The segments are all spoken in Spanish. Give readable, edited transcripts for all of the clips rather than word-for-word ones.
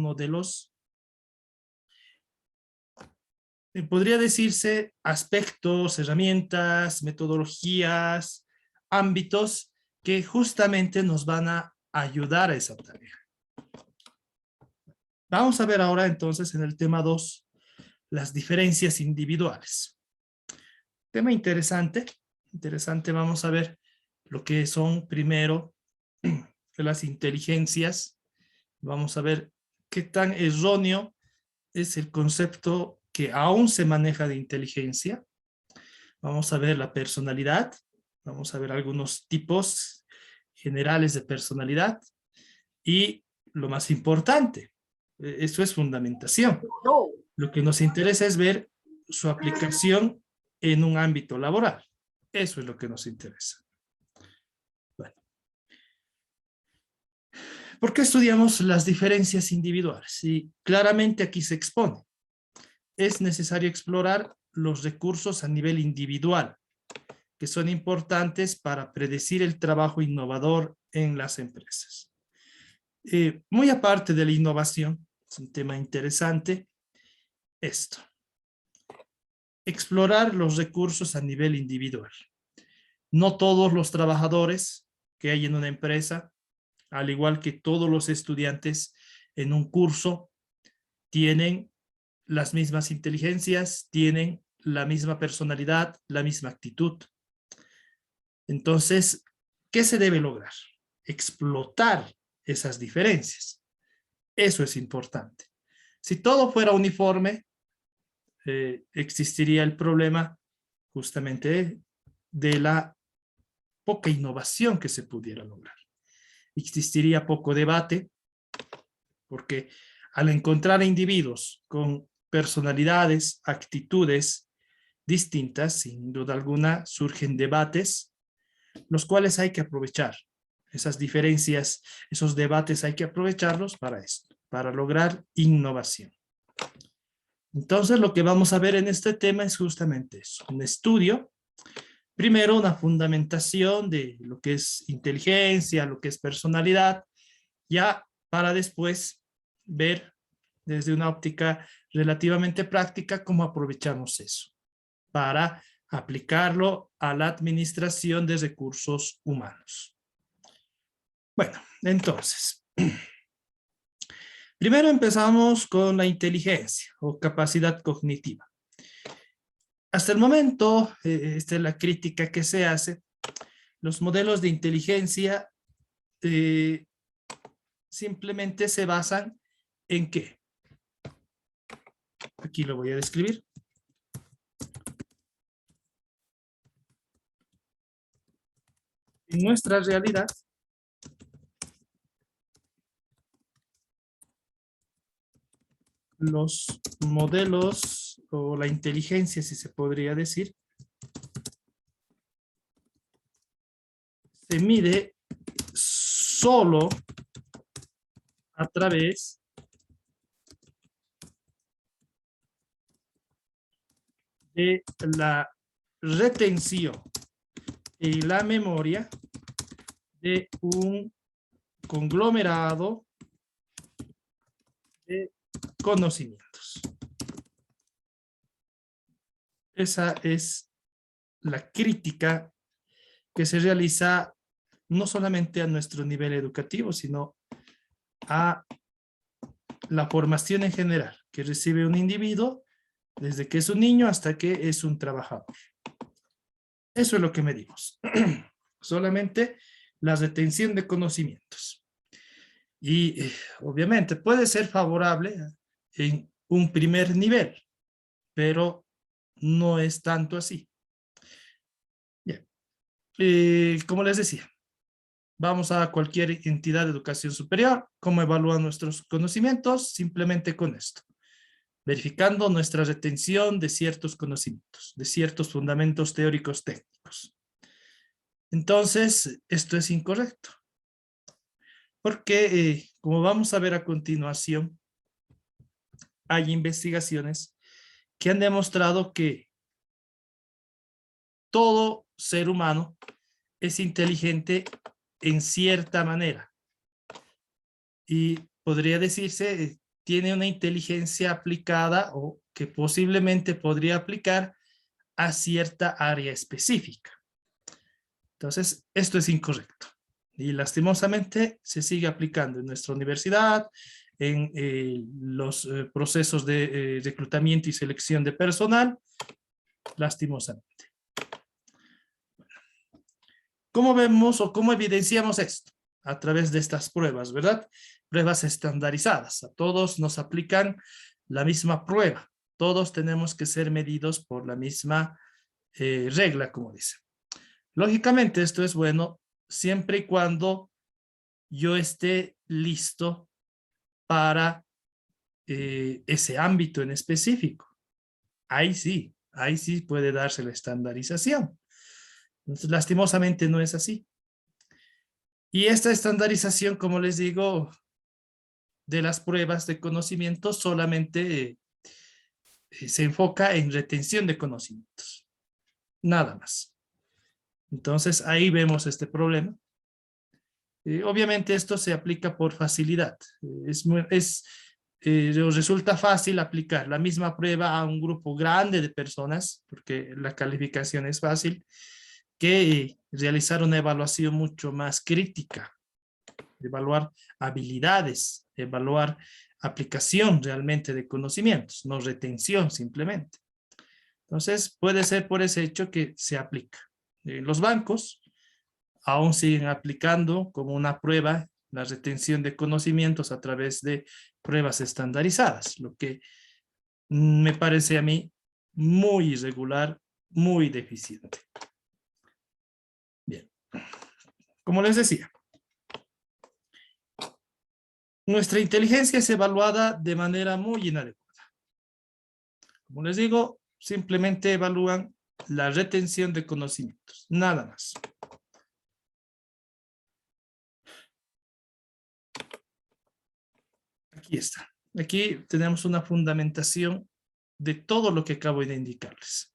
modelos, podría decirse aspectos, herramientas, metodologías, ámbitos que justamente nos van a ayudar a esa tarea. Vamos a ver ahora entonces en el tema 2 las diferencias individuales. Tema interesante, vamos a ver lo que son primero las inteligencias. Vamos a ver qué tan erróneo es el concepto que aún se maneja de inteligencia. Vamos a ver la personalidad, vamos a ver algunos tipos generales de personalidad y lo más importante, eso es fundamentación. Lo que nos interesa es ver su aplicación en un ámbito laboral. Eso es lo que nos interesa. Bueno. ¿Por qué estudiamos las diferencias individuales? Y claramente aquí se expone. Es necesario explorar los recursos a nivel individual, que son importantes para predecir el trabajo innovador en las empresas. Muy aparte de la innovación, es un tema interesante, esto. Explorar los recursos a nivel individual. No todos los trabajadores que hay en una empresa, al igual que todos los estudiantes en un curso, tienen las mismas inteligencias, tienen la misma personalidad, la misma actitud. Entonces, ¿qué se debe lograr? Explotar esas diferencias. Eso es importante. Si todo fuera uniforme, existiría el problema justamente de la poca innovación que se pudiera lograr. Existiría poco debate, porque al encontrar individuos con personalidades, actitudes distintas, sin duda alguna surgen debates, los cuales hay que aprovechar. Esas diferencias, esos debates hay que aprovecharlos para esto, para lograr innovación. Entonces, lo que vamos a ver en este tema es justamente eso, un estudio. Primero, una fundamentación de lo que es inteligencia, lo que es personalidad, ya para después ver desde una óptica relativamente práctica cómo aprovechamos eso para aplicarlo a la administración de recursos humanos. Bueno, entonces, primero empezamos con la inteligencia o capacidad cognitiva. Hasta el momento, esta es la crítica que se hace, los modelos de inteligencia simplemente se basan en ¿qué? Aquí lo voy a describir. En nuestra realidad, los modelos o la inteligencia, si se podría decir, se mide solo a través de la retención y la memoria de un conglomerado de conocimientos. Esa es la crítica que se realiza no solamente a nuestro nivel educativo, sino a la formación en general que recibe un individuo desde que es un niño hasta que es un trabajador. Eso es lo que medimos. Solamente la retención de conocimientos. Y obviamente puede ser favorable en un primer nivel, pero no es tanto así. Bien. Como les decía, vamos a cualquier entidad de educación superior. ¿Cómo evalúan nuestros conocimientos? Simplemente con esto. Verificando nuestra retención de ciertos conocimientos, de ciertos fundamentos teóricos técnicos. Entonces, esto es incorrecto. Porque, como vamos a ver a continuación, hay investigaciones que han demostrado que todo ser humano es inteligente en cierta manera. Y podría decirse, tiene una inteligencia aplicada o que posiblemente podría aplicar a cierta área específica. Entonces, esto es incorrecto. Y lastimosamente se sigue aplicando en nuestra universidad, en los procesos de reclutamiento y selección de personal, lastimosamente. ¿Cómo vemos o cómo evidenciamos esto? A través de estas pruebas, ¿verdad? Pruebas estandarizadas. A todos nos aplican la misma prueba. Todos tenemos que ser medidos por la misma regla, como dice. Lógicamente, esto es bueno siempre y cuando yo esté listo para ese ámbito en específico. Ahí sí puede darse la estandarización. Entonces, lastimosamente no es así. Y esta estandarización, como les digo, de las pruebas de conocimiento solamente se enfoca en retención de conocimientos. Nada más. Entonces, ahí vemos este problema. Obviamente esto se aplica por facilidad. Resulta fácil aplicar la misma prueba a un grupo grande de personas, porque la calificación es fácil, que realizar una evaluación mucho más crítica, evaluar habilidades, evaluar aplicación realmente de conocimientos, no retención simplemente. Entonces, puede ser por ese hecho que se aplica. Los bancos aún siguen aplicando como una prueba la retención de conocimientos a través de pruebas estandarizadas, lo que me parece a mí muy irregular, muy deficiente. Bien, como les decía, nuestra inteligencia es evaluada de manera muy inadecuada. Como les digo, simplemente evalúan la retención de conocimientos, nada más. Aquí está. Aquí tenemos una fundamentación de todo lo que acabo de indicarles.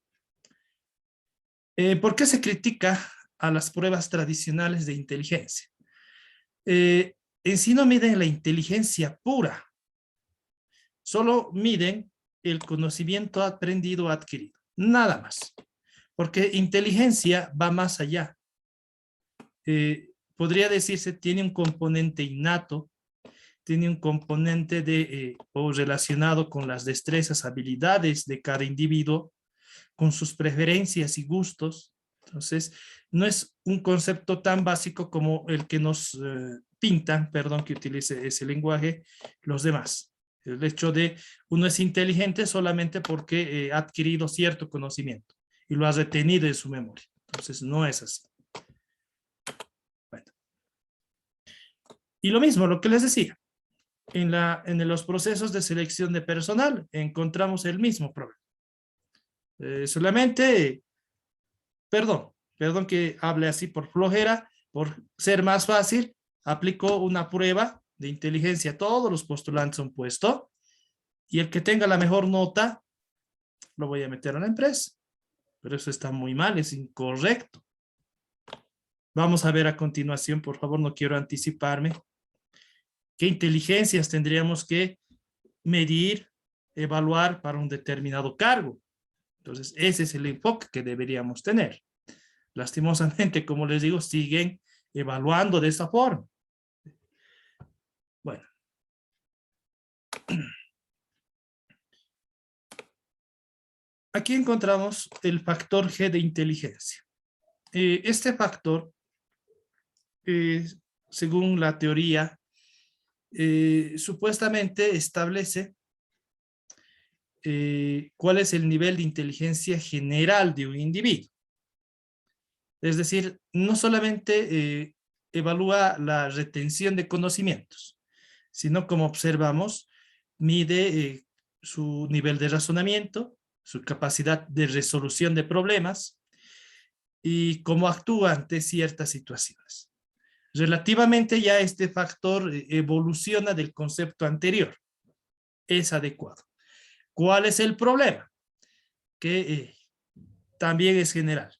¿Por qué se critica a las pruebas tradicionales de inteligencia? En sí no miden la inteligencia pura, solo miden el conocimiento aprendido o adquirido, nada más, porque inteligencia va más allá. Podría decirse, tiene un componente innato, tiene un componente o relacionado con las destrezas, habilidades de cada individuo, con sus preferencias y gustos. Entonces, no es un concepto tan básico como el que nos pintan, perdón que utilice ese lenguaje, los demás. El hecho de uno es inteligente solamente porque ha adquirido cierto conocimiento y lo ha retenido en su memoria. Entonces, no es así. Bueno. Y lo mismo, lo que les decía, en los procesos de selección de personal encontramos el mismo problema. Solamente, perdón que hable así por flojera, por ser más fácil, aplico una prueba de inteligencia a todos los postulantes a un puesto y el que tenga la mejor nota lo voy a meter a la empresa. Pero eso está muy mal, es incorrecto. Vamos a ver a continuación, por favor, no quiero anticiparme. ¿Qué inteligencias tendríamos que medir, evaluar para un determinado cargo? Entonces, ese es el enfoque que deberíamos tener. Lastimosamente, como les digo, siguen evaluando de esa forma. Bueno. Aquí encontramos el factor G de inteligencia. Este factor, según la teoría, supuestamente establece cuál es el nivel de inteligencia general de un individuo. Es decir, no solamente evalúa la retención de conocimientos, sino como observamos, mide su nivel de razonamiento, su capacidad de resolución de problemas y cómo actúa ante ciertas situaciones. Relativamente ya este factor evoluciona del concepto anterior. Es adecuado. ¿Cuál es el problema? Que también es general,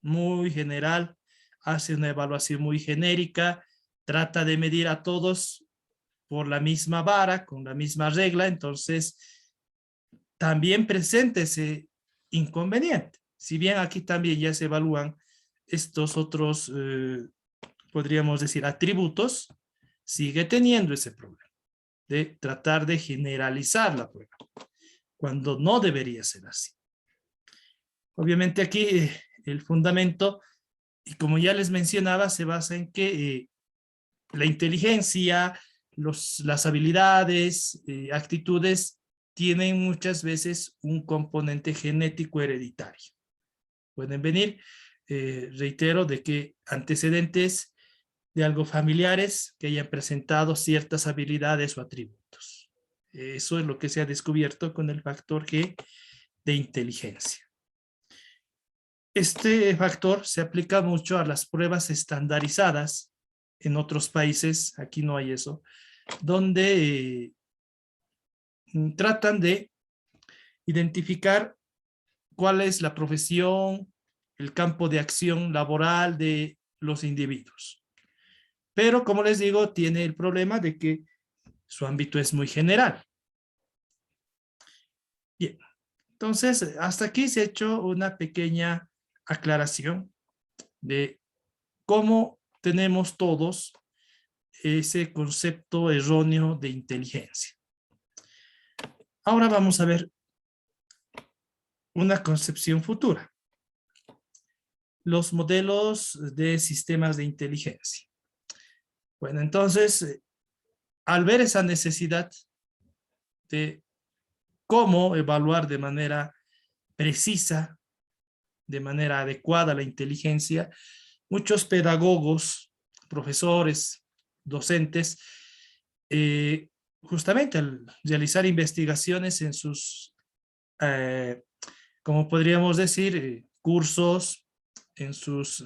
muy general, hace una evaluación muy genérica, trata de medir a todos por la misma vara, con la misma regla, entonces también presenta ese inconveniente. Si bien aquí también ya se evalúan estos otros, podríamos decir, atributos, sigue teniendo ese problema de tratar de generalizar la prueba, cuando no debería ser así. Obviamente aquí el fundamento, y como ya les mencionaba, se basa en que la inteligencia, las habilidades, actitudes, tienen muchas veces un componente genético hereditario. Pueden venir, reitero, de que antecedentes de algo familiares que hayan presentado ciertas habilidades o atributos. Eso es lo que se ha descubierto con el factor G de inteligencia. Este factor se aplica mucho a las pruebas estandarizadas en otros países, aquí no hay eso, donde tratan de identificar cuál es la profesión, el campo de acción laboral de los individuos. Pero, como les digo, tiene el problema de que su ámbito es muy general. Bien, entonces, hasta aquí se ha hecho una pequeña aclaración de cómo tenemos todos ese concepto erróneo de inteligencia. Ahora vamos a ver una concepción futura. Los modelos de sistemas de inteligencia. Bueno, entonces, al ver esa necesidad de cómo evaluar de manera precisa, de manera adecuada la inteligencia, muchos pedagogos, profesores, docentes, justamente al realizar investigaciones en sus, como podríamos decir, cursos, en sus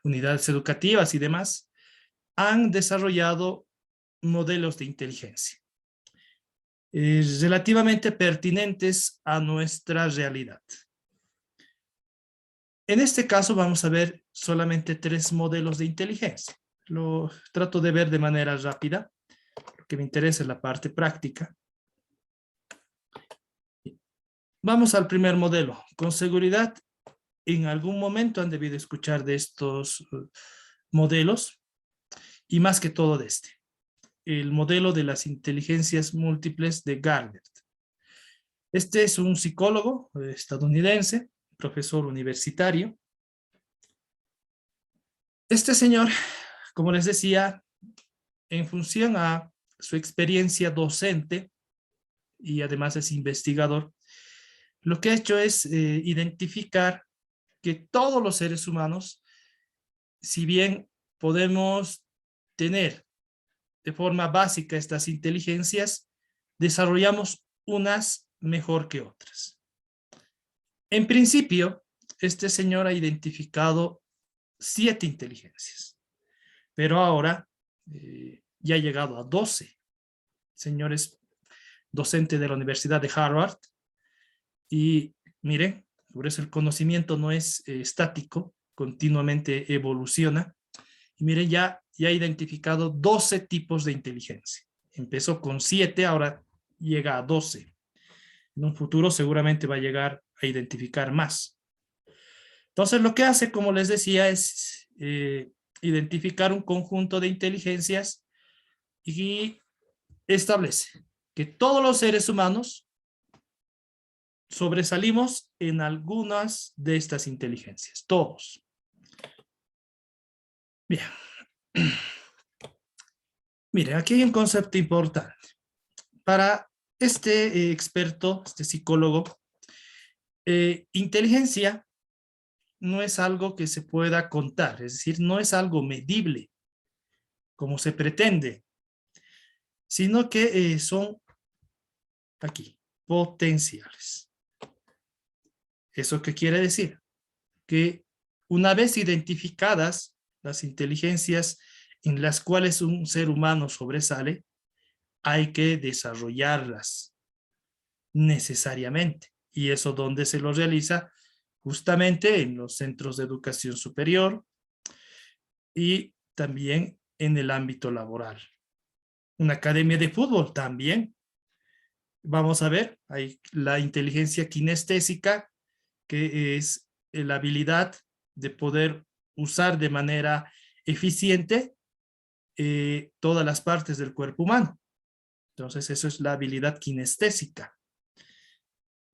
unidades educativas y demás, han desarrollado modelos de inteligencia relativamente pertinentes a nuestra realidad. En este caso vamos a ver solamente 3 modelos de inteligencia. Lo trato de ver de manera rápida, porque me interesa la parte práctica. Vamos al primer modelo. Con seguridad, en algún momento han debido escuchar de estos modelos, y más que todo de este. El modelo de las inteligencias múltiples de Gardner. Este es un psicólogo estadounidense, profesor universitario. Este señor, como les decía, en función a su experiencia docente y además es investigador, lo que ha hecho es identificar que todos los seres humanos, si bien podemos tener de forma básica estas inteligencias, desarrollamos unas mejor que otras. En principio, este señor ha identificado 7 inteligencias, pero ahora ya ha llegado a 12. Señores docente de la Universidad de Harvard, y miren, por eso el conocimiento no es estático, continuamente evoluciona. Y miren, ya ha identificado 12 tipos de inteligencia. Empezó con 7, ahora llega a 12. En un futuro seguramente va a llegar a identificar más. Entonces lo que hace, como les decía, es identificar un conjunto de inteligencias y establece que todos los seres humanos sobresalimos en algunas de estas inteligencias, todos. Bien. Miren, aquí hay un concepto importante. Para este experto, este psicólogo, inteligencia no es algo que se pueda contar, es decir, no es algo medible, como se pretende, sino que son, aquí, potenciales. ¿Eso qué quiere decir? Que una vez identificadas las inteligencias en las cuales un ser humano sobresale, hay que desarrollarlas necesariamente. Y eso donde se lo realiza, justamente en los centros de educación superior y también en el ámbito laboral. Una academia de fútbol también. Vamos a ver, hay la inteligencia kinestésica, que es la habilidad de poder usar de manera eficiente todas las partes del cuerpo humano. Entonces, eso es la habilidad kinestésica.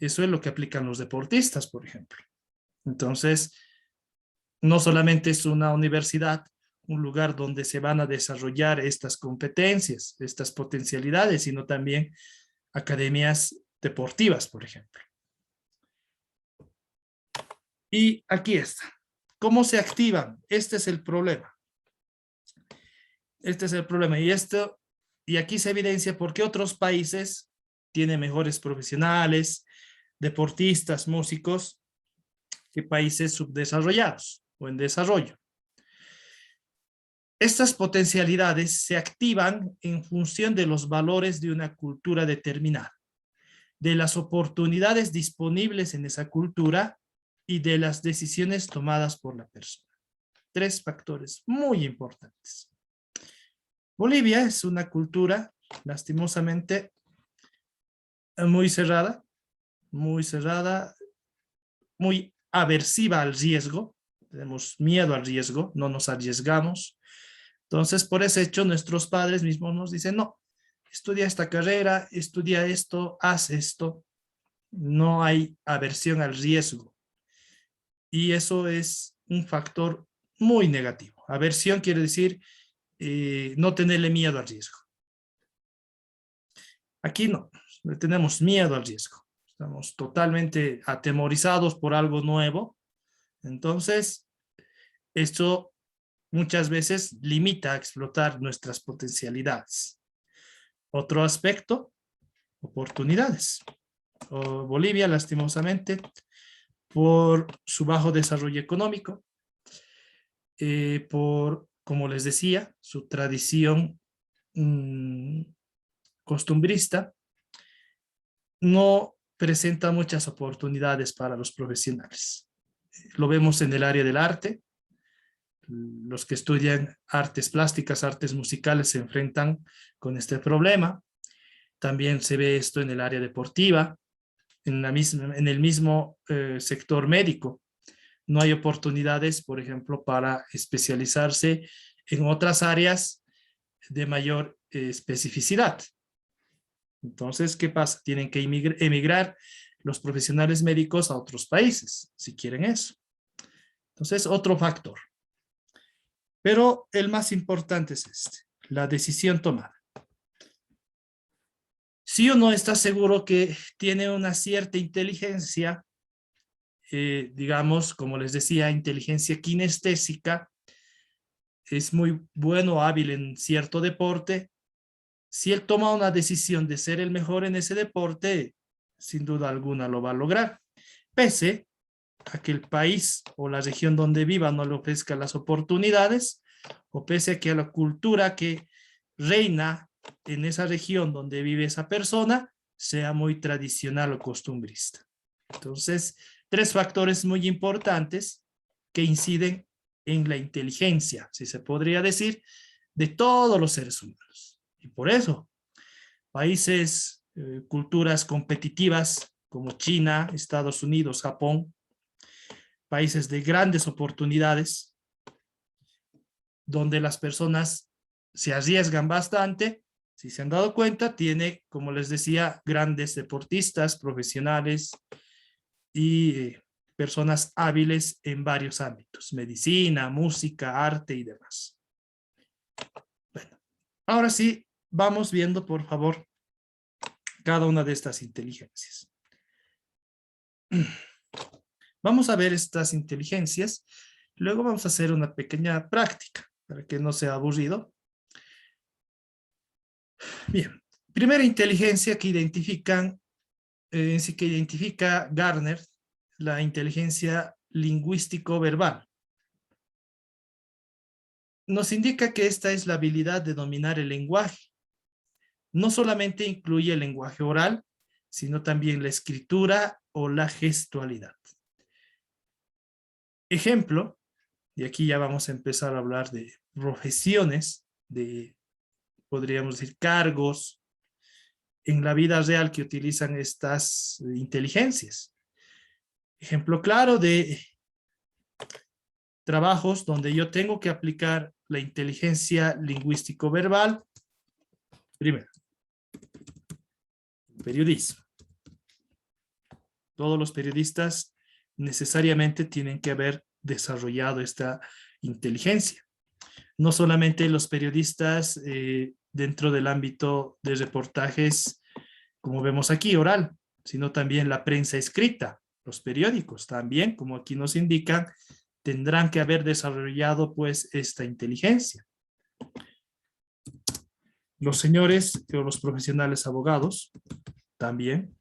Eso es lo que aplican los deportistas, por ejemplo. Entonces, no solamente es una universidad, un lugar donde se van a desarrollar estas competencias, estas potencialidades, sino también academias deportivas, por ejemplo. Y aquí está. ¿Cómo se activan? Este es el problema. Este es el problema. Y aquí se evidencia por qué otros países tienen mejores profesionales, deportistas, músicos, que países subdesarrollados o en desarrollo. Estas potencialidades se activan en función de los valores de una cultura determinada, de las oportunidades disponibles en esa cultura y de las decisiones tomadas por la persona. 3 factores muy importantes. Bolivia es una cultura, lastimosamente, muy cerrada, muy aversiva al riesgo. Tenemos miedo al riesgo, no nos arriesgamos. Entonces, por ese hecho, nuestros padres mismos nos dicen, no, estudia esta carrera, estudia esto, haz esto. No hay aversión al riesgo. Y eso es un factor muy negativo. Aversión quiere decir no tenerle miedo al riesgo. Aquí no, le tenemos miedo al riesgo. Estamos totalmente atemorizados por algo nuevo. Entonces, esto muchas veces limita a explotar nuestras potencialidades. Otro aspecto, oportunidades. Bolivia, lastimosamente, por su bajo desarrollo económico, por, como les decía, su tradición costumbrista, no presenta muchas oportunidades para los profesionales. Lo vemos en el área del arte. Los que estudian artes plásticas, artes musicales, se enfrentan con este problema. También se ve esto en el área deportiva, en el mismo sector médico. No hay oportunidades, por ejemplo, para especializarse en otras áreas de mayor especificidad. Entonces, ¿qué pasa? Tienen que emigrar los profesionales médicos a otros países, si quieren eso. Entonces, otro factor. Pero el más importante es este, la decisión tomada. Si uno está seguro que tiene una cierta inteligencia, digamos, como les decía, inteligencia kinestésica, es muy bueno, hábil en cierto deporte, si él toma una decisión de ser el mejor en ese deporte, sin duda alguna lo va a lograr, pese a que el país o la región donde viva no le ofrezca las oportunidades, o pese a que la cultura que reina en esa región donde vive esa persona sea muy tradicional o costumbrista. Entonces, 3 factores muy importantes que inciden en la inteligencia, si se podría decir, de todos los seres humanos. Y por eso, países, culturas competitivas como China, Estados Unidos, Japón, países de grandes oportunidades, donde las personas se arriesgan bastante. Si se han dado cuenta, tiene, como les decía, grandes deportistas, profesionales y personas hábiles en varios ámbitos, medicina, música, arte y demás. Bueno, ahora sí, vamos viendo, por favor, cada una de estas inteligencias. Vamos a ver estas inteligencias, luego vamos a hacer una pequeña práctica para que no sea aburrido. Bien, primera inteligencia que identifica Gardner, la inteligencia lingüístico-verbal. Nos indica que esta es la habilidad de dominar el lenguaje. No solamente incluye el lenguaje oral, sino también la escritura o la gestualidad. Ejemplo, y aquí ya vamos a empezar a hablar de profesiones, de podríamos decir cargos en la vida real que utilizan estas inteligencias. Ejemplo claro de trabajos donde yo tengo que aplicar la inteligencia lingüístico-verbal. Primero, periodismo. Todos los periodistas necesariamente tienen que haber desarrollado esta inteligencia. No solamente los periodistas dentro del ámbito de reportajes, como vemos aquí, oral, sino también la prensa escrita, los periódicos también, como aquí nos indican, tendrán que haber desarrollado pues esta inteligencia. Los señores o los profesionales abogados también.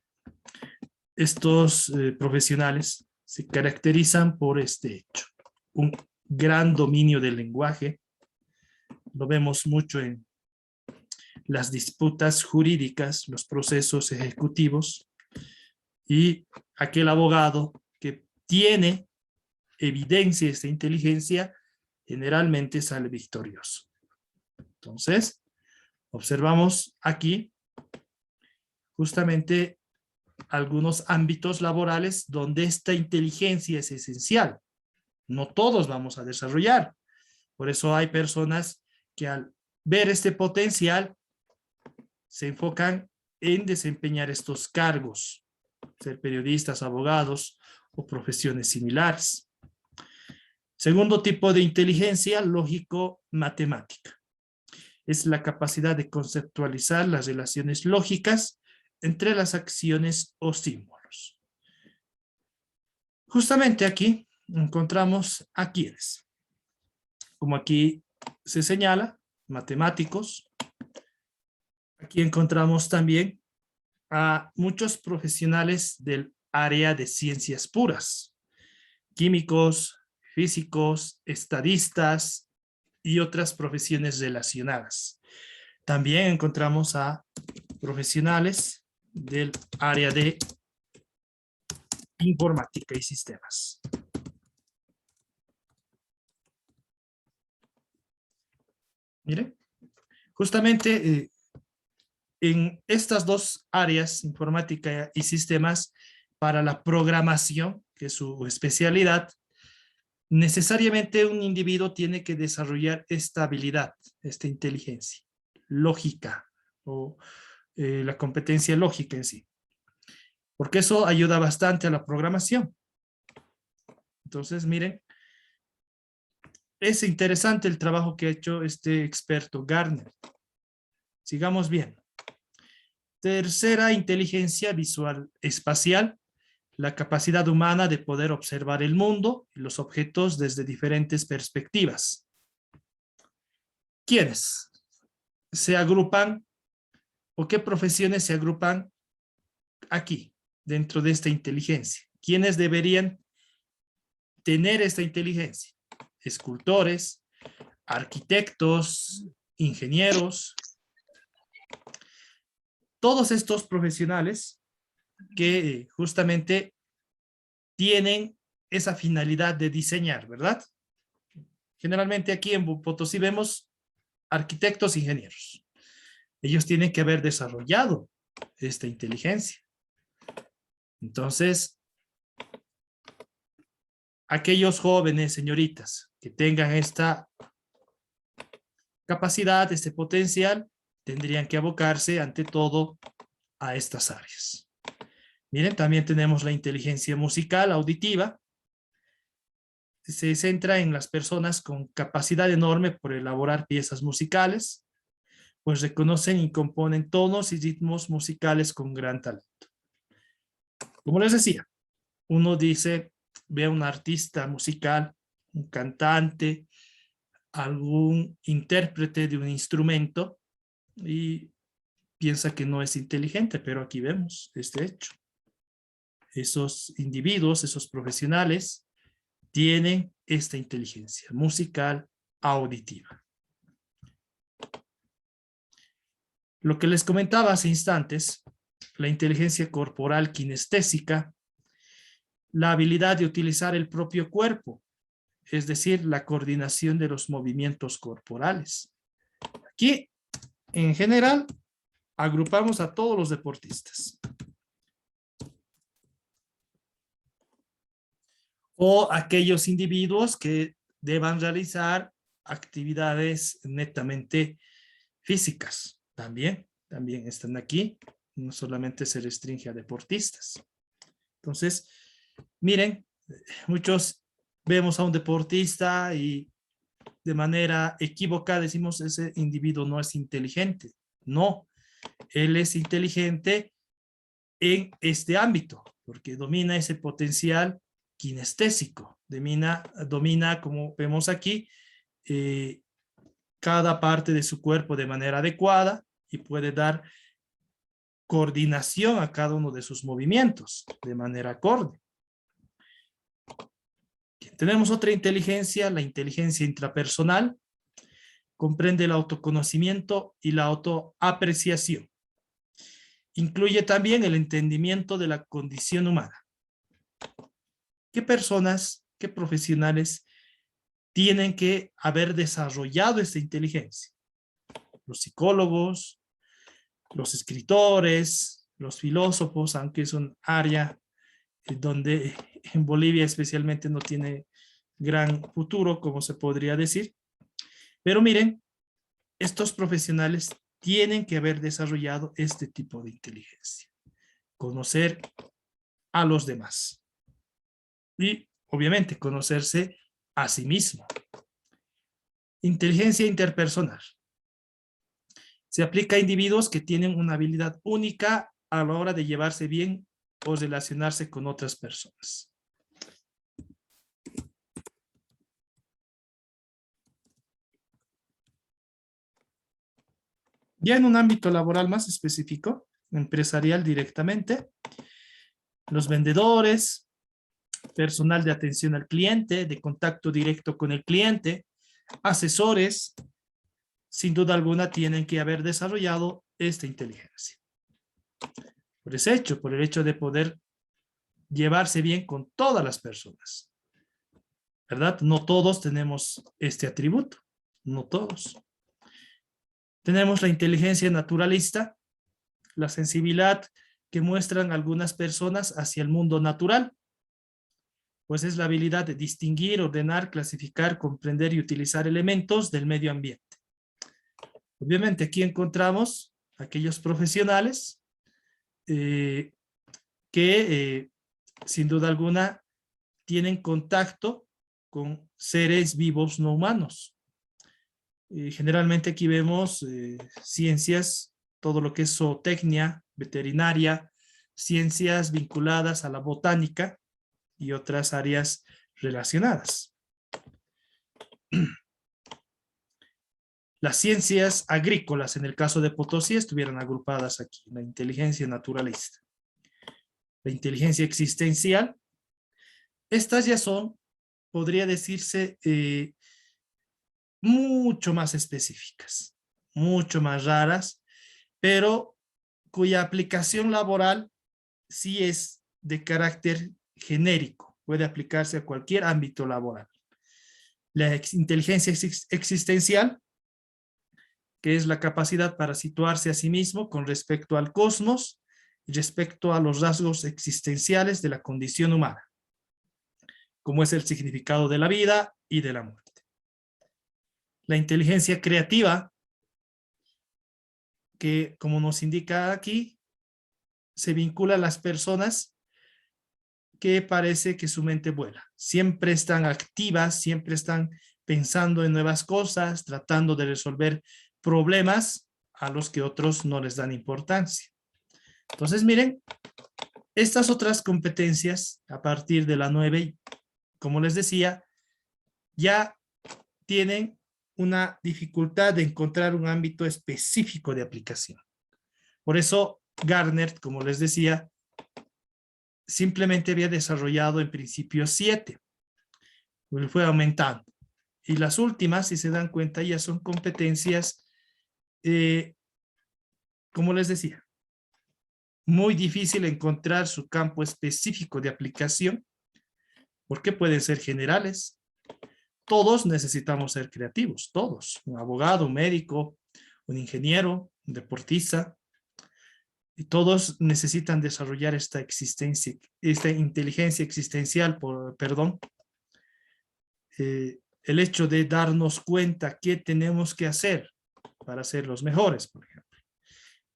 Estos profesionales se caracterizan por este hecho. Un gran dominio del lenguaje. Lo vemos mucho en las disputas jurídicas, los procesos ejecutivos. Y aquel abogado que tiene evidencia de esta inteligencia generalmente sale victorioso. Entonces, observamos aquí justamente algunos ámbitos laborales donde esta inteligencia es esencial. No todos vamos a desarrollar. Por eso hay personas que al ver este potencial se enfocan en desempeñar estos cargos, ser periodistas, abogados o profesiones similares. Segundo tipo de inteligencia, lógico-matemática. Es la capacidad de conceptualizar las relaciones lógicas entre las acciones o símbolos. Justamente aquí encontramos a quienes, como aquí se señala, matemáticos. Aquí encontramos también a muchos profesionales del área de ciencias puras, químicos, físicos, estadistas y otras profesiones relacionadas. También encontramos a profesionales del área de informática y sistemas. Miren, justamente en estas dos áreas, informática y sistemas, para la programación, que es su especialidad, necesariamente un individuo tiene que desarrollar esta habilidad, esta inteligencia lógica o la competencia lógica en sí. Porque eso ayuda bastante a la programación. Entonces, miren, es interesante el trabajo que ha hecho este experto Gartner. Sigamos bien. Tercera, inteligencia visual espacial, la capacidad humana de poder observar el mundo y los objetos desde diferentes perspectivas. ¿Quiénes se agrupan o qué profesiones se agrupan aquí, dentro de esta inteligencia? ¿Quiénes deberían tener esta inteligencia? Escultores, arquitectos, ingenieros, todos estos profesionales que justamente tienen esa finalidad de diseñar, ¿verdad? Generalmente aquí en Potosí vemos arquitectos, ingenieros. Ellos tienen que haber desarrollado esta inteligencia. Entonces, aquellos jóvenes, señoritas, que tengan esta capacidad, este potencial, tendrían que abocarse ante todo a estas áreas. Miren, también tenemos la inteligencia musical, auditiva. Se centra en las personas con capacidad enorme por elaborar piezas musicales, pues reconocen y componen tonos y ritmos musicales con gran talento. Como les decía, uno dice, ve a un artista musical, un cantante, algún intérprete de un instrumento y piensa que no es inteligente, pero aquí vemos este hecho. Esos individuos, esos profesionales, tienen esta inteligencia musical auditiva. Lo que les comentaba hace instantes, la inteligencia corporal kinestésica, la habilidad de utilizar el propio cuerpo, es decir, la coordinación de los movimientos corporales. Aquí en general, agrupamos a todos los deportistas. O aquellos individuos que deban realizar actividades netamente físicas. También están aquí. No solamente se restringe a deportistas. Entonces, miren, muchos vemos a un deportista y de manera equivocada decimos ese individuo no es inteligente. No, él es inteligente en este ámbito, porque domina ese potencial kinestésico, domina como vemos aquí, cada parte de su cuerpo de manera adecuada y puede dar coordinación a cada uno de sus movimientos de manera acorde. Tenemos otra inteligencia, la inteligencia intrapersonal, comprende el autoconocimiento y la autoapreciación. Incluye también el entendimiento de la condición humana. ¿Qué personas, qué profesionales tienen que haber desarrollado esta inteligencia? Los psicólogos, los escritores, los filósofos, aunque es un área donde en Bolivia especialmente no tiene gran futuro, como se podría decir. Pero miren, estos profesionales tienen que haber desarrollado este tipo de inteligencia. Conocer a los demás. Y obviamente conocerse a sí mismo. Inteligencia interpersonal. Se aplica a individuos que tienen una habilidad única a la hora de llevarse bien o relacionarse con otras personas. Ya en un ámbito laboral más específico, empresarial directamente, los vendedores, personal de atención al cliente, de contacto directo con el cliente, asesores, sin duda alguna tienen que haber desarrollado esta inteligencia. Por ese hecho, por el hecho de poder llevarse bien con todas las personas. ¿Verdad? No todos tenemos este atributo, no todos. Tenemos la inteligencia naturalista, la sensibilidad que muestran algunas personas hacia el mundo natural, pues es la habilidad de distinguir, ordenar, clasificar, comprender y utilizar elementos del medio ambiente. Obviamente aquí encontramos aquellos profesionales que sin duda alguna tienen contacto con seres vivos no humanos. Generalmente aquí vemos ciencias, todo lo que es zootecnia, veterinaria, ciencias vinculadas a la botánica y otras áreas relacionadas. Las ciencias agrícolas, en el caso de Potosí, estuvieron agrupadas aquí, la inteligencia naturalista. La inteligencia existencial, estas ya son, podría decirse, mucho más específicas, mucho más raras, pero cuya aplicación laboral sí es de carácter genérico, puede aplicarse a cualquier ámbito laboral. La inteligencia existencial, que es la capacidad para situarse a sí mismo con respecto al cosmos y respecto a los rasgos existenciales de la condición humana, como es el significado de la vida y de la muerte. La inteligencia creativa, que como nos indica aquí, se vincula a las personas que parece que su mente vuela. Siempre están activas, siempre están pensando en nuevas cosas, tratando de resolver problemas a los que otros no les dan importancia. Entonces, miren, estas otras competencias, a partir de la 9, como les decía, ya tienen una dificultad de encontrar un ámbito específico de aplicación. Por eso, Gardner, como les decía, simplemente había desarrollado en principio 7. Fue aumentando. Y las últimas, si se dan cuenta, ya son competencias, como les decía, muy difícil encontrar su campo específico de aplicación, porque pueden ser generales. Todos necesitamos ser creativos, todos. Un abogado, un médico, un ingeniero, un deportista, y todos necesitan desarrollar esta inteligencia existencial, el hecho de darnos cuenta qué tenemos que hacer para ser los mejores, por ejemplo.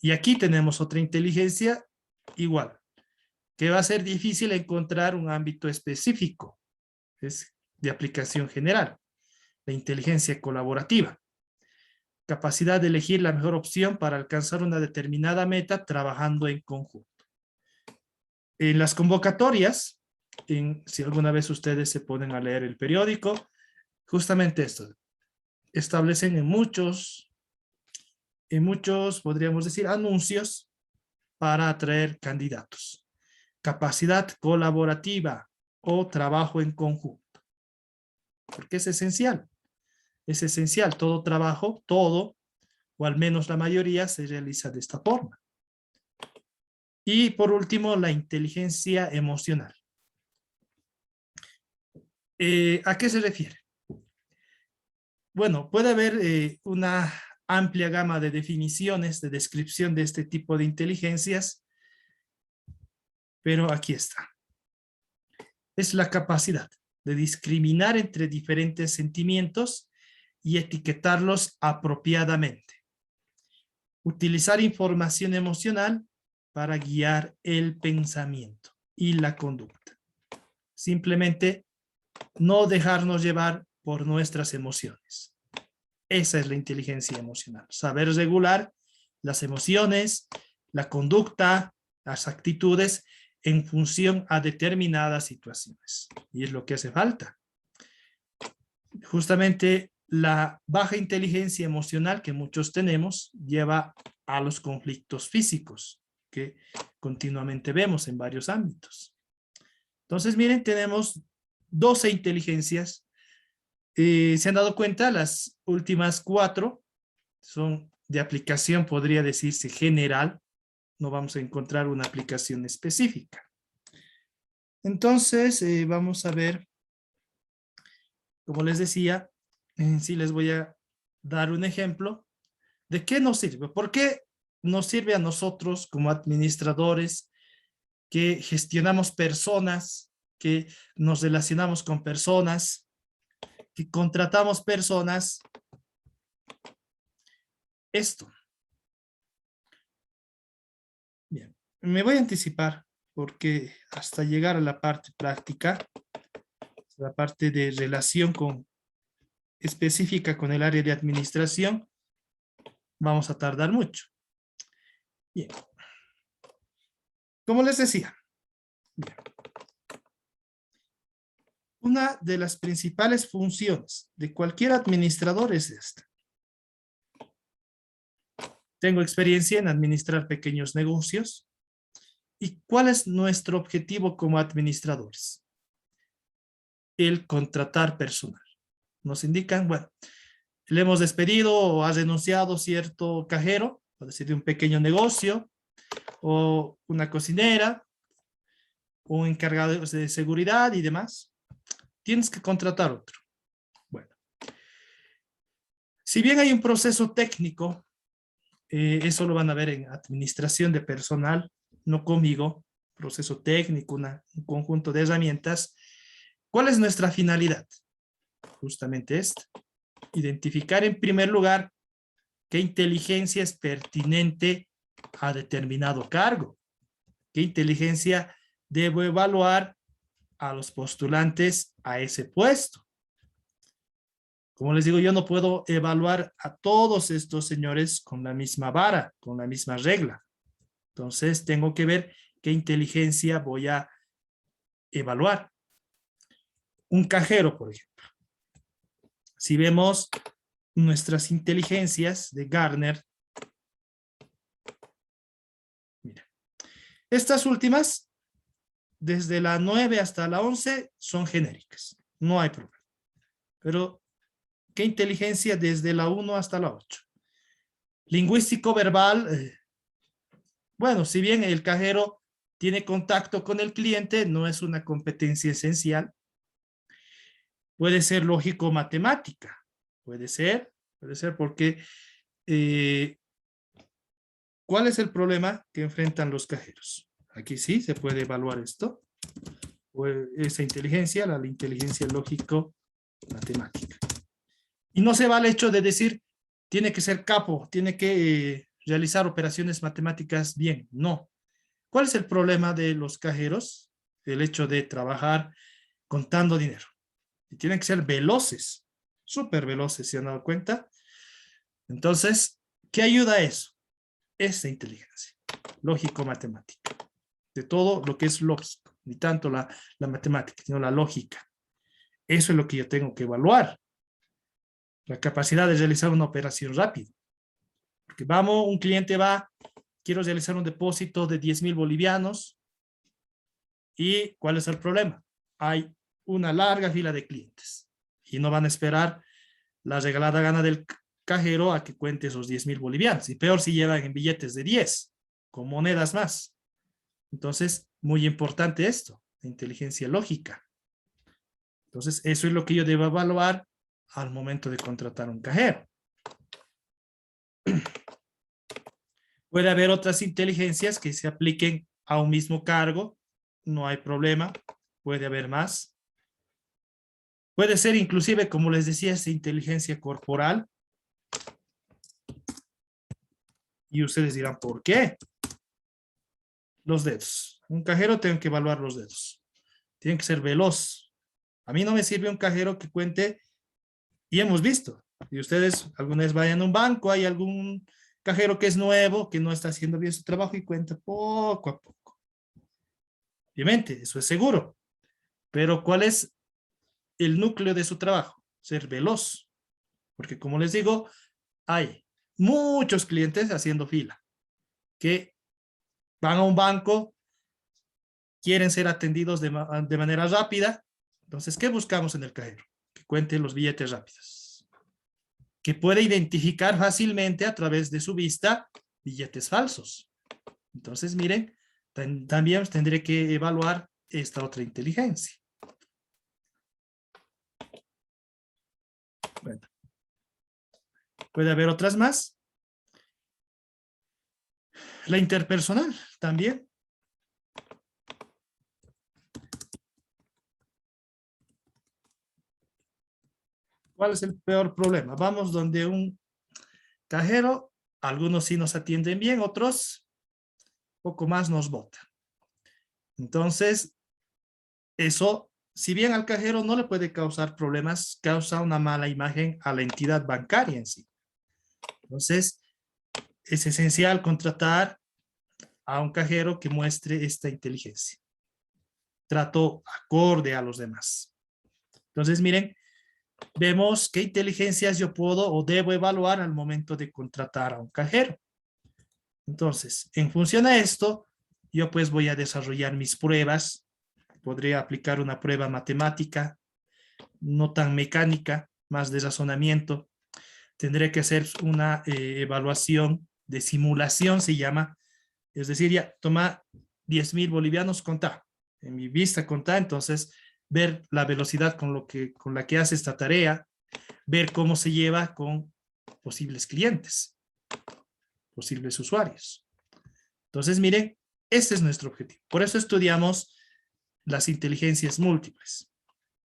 Y aquí tenemos otra inteligencia igual, que va a ser difícil encontrar un ámbito específico, es de aplicación general, la inteligencia colaborativa. Capacidad de elegir la mejor opción para alcanzar una determinada meta trabajando en conjunto. En las convocatorias, si alguna vez ustedes se ponen a leer el periódico, justamente esto, establecen en muchos, podríamos decir, anuncios para atraer candidatos. Capacidad colaborativa o trabajo en conjunto. Porque es esencial. Es esencial. Todo trabajo, todo, o al menos la mayoría, se realiza de esta forma. Y por último, la inteligencia emocional. ¿A qué se refiere? Bueno, puede haber una amplia gama de definiciones, de descripción de este tipo de inteligencias, pero aquí está. Es la capacidad de discriminar entre diferentes sentimientos y etiquetarlos apropiadamente. Utilizar información emocional para guiar el pensamiento y la conducta. Simplemente no dejarnos llevar por nuestras emociones. Esa es la inteligencia emocional. Saber regular las emociones, la conducta, las actitudes en función a determinadas situaciones. Y es lo que hace falta. Justamente la baja inteligencia emocional que muchos tenemos lleva a los conflictos físicos que continuamente vemos en varios ámbitos. Entonces, miren, tenemos 12 inteligencias. ¿Se han dado cuenta? Las últimas 4 son de aplicación, podría decirse, general. No vamos a encontrar una aplicación específica. Entonces, vamos a ver, como les decía, sí les voy a dar un ejemplo de qué nos sirve. ¿Por qué nos sirve a nosotros como administradores que gestionamos personas, que nos relacionamos con personas, que contratamos personas? Esto. Bien, me voy a anticipar porque hasta llegar a la parte práctica, la parte de relación específica con el área de administración, vamos a tardar mucho. Bien. Como les decía, bien, una de las principales funciones de cualquier administrador es esta. Tengo experiencia en administrar pequeños negocios. ¿Y cuál es nuestro objetivo como administradores? El contratar personal. Nos indican, bueno, le hemos despedido o ha renunciado cierto cajero, puede ser de un pequeño negocio, o una cocinera, o un encargado de seguridad y demás. Tienes que contratar otro. Bueno, si bien hay un proceso técnico, eso lo van a ver en administración de personal, no conmigo, proceso técnico, un conjunto de herramientas. ¿Cuál es nuestra finalidad? Justamente esta. Identificar en primer lugar qué inteligencia es pertinente a determinado cargo. ¿Qué inteligencia debo evaluar a los postulantes a ese puesto? Como les digo, yo no puedo evaluar a todos estos señores con la misma vara, con la misma regla. Entonces, tengo que ver qué inteligencia voy a evaluar. Un cajero, por ejemplo. Si vemos nuestras inteligencias de Gartner, mira, estas últimas, desde la 9 hasta la 11, son genéricas. No hay problema. Pero, ¿qué inteligencia desde la 1 hasta la 8? Lingüístico verbal, bueno, si bien el cajero tiene contacto con el cliente, no es una competencia esencial. Puede ser lógico-matemática, puede ser porque ¿cuál es el problema que enfrentan los cajeros? Aquí sí se puede evaluar esto, o esa inteligencia, la inteligencia lógico-matemática. Y no se va al hecho de decir, tiene que ser capo, tiene que realizar operaciones matemáticas bien. No. ¿Cuál es el problema de los cajeros? El hecho de trabajar contando dinero. Y tienen que ser veloces, súper veloces, ¿se han dado cuenta? Entonces, ¿qué ayuda a eso? Esa inteligencia lógico-matemática. De todo lo que es lógico, ni tanto la matemática, sino la lógica. Eso es lo que yo tengo que evaluar. La capacidad de realizar una operación rápida. Porque vamos, un cliente va, quiero realizar un depósito de 10,000 bolivianos. ¿Y cuál es el problema? Hay una larga fila de clientes y no van a esperar la regalada gana del cajero a que cuente esos 10,000 bolivianos. Y peor si llevan en billetes de 10, con monedas más. Entonces, muy importante esto, la inteligencia lógica. Entonces, eso es lo que yo debo evaluar al momento de contratar un cajero. Puede haber otras inteligencias que se apliquen a un mismo cargo, no hay problema, puede haber más. Puede ser inclusive, como les decía, esa inteligencia corporal. Y ustedes dirán, ¿por qué? Los dedos. Un cajero tiene que evaluar los dedos. Tiene que ser veloz. A mí no me sirve un cajero que cuente, y hemos visto, y ustedes alguna vez vayan a un banco, hay algún cajero que es nuevo, que no está haciendo bien su trabajo y cuenta poco a poco. Obviamente, eso es seguro. Pero ¿cuál es el núcleo de su trabajo? Ser veloz. Porque como les digo, hay muchos clientes haciendo fila que van a un banco, quieren ser atendidos de manera rápida. Entonces, ¿qué buscamos en el cajero? Que cuente los billetes rápidos. Que pueda identificar fácilmente a través de su vista billetes falsos. Entonces, miren, también tendré que evaluar esta otra inteligencia. Bueno, puede haber otras más. La interpersonal también. ¿Cuál es el peor problema? Vamos donde un cajero, algunos sí nos atienden bien, otros poco más nos botan. Entonces, eso, si bien al cajero no le puede causar problemas, causa una mala imagen a la entidad bancaria en sí. Entonces, es esencial contratar a un cajero que muestre esta inteligencia. Trato acorde a los demás. Entonces, miren, vemos qué inteligencias yo puedo o debo evaluar al momento de contratar a un cajero. Entonces, en función a esto, yo pues voy a desarrollar mis pruebas. Podría aplicar una prueba matemática, no tan mecánica, más de razonamiento. Tendré que hacer una evaluación de simulación, se llama. Es decir, ya toma 10,000 bolivianos, contá. En mi vista contá, entonces ver la velocidad con la que hace esta tarea, ver cómo se lleva con posibles clientes, posibles usuarios. Entonces, miren, ese es nuestro objetivo. Por eso estudiamos las inteligencias múltiples.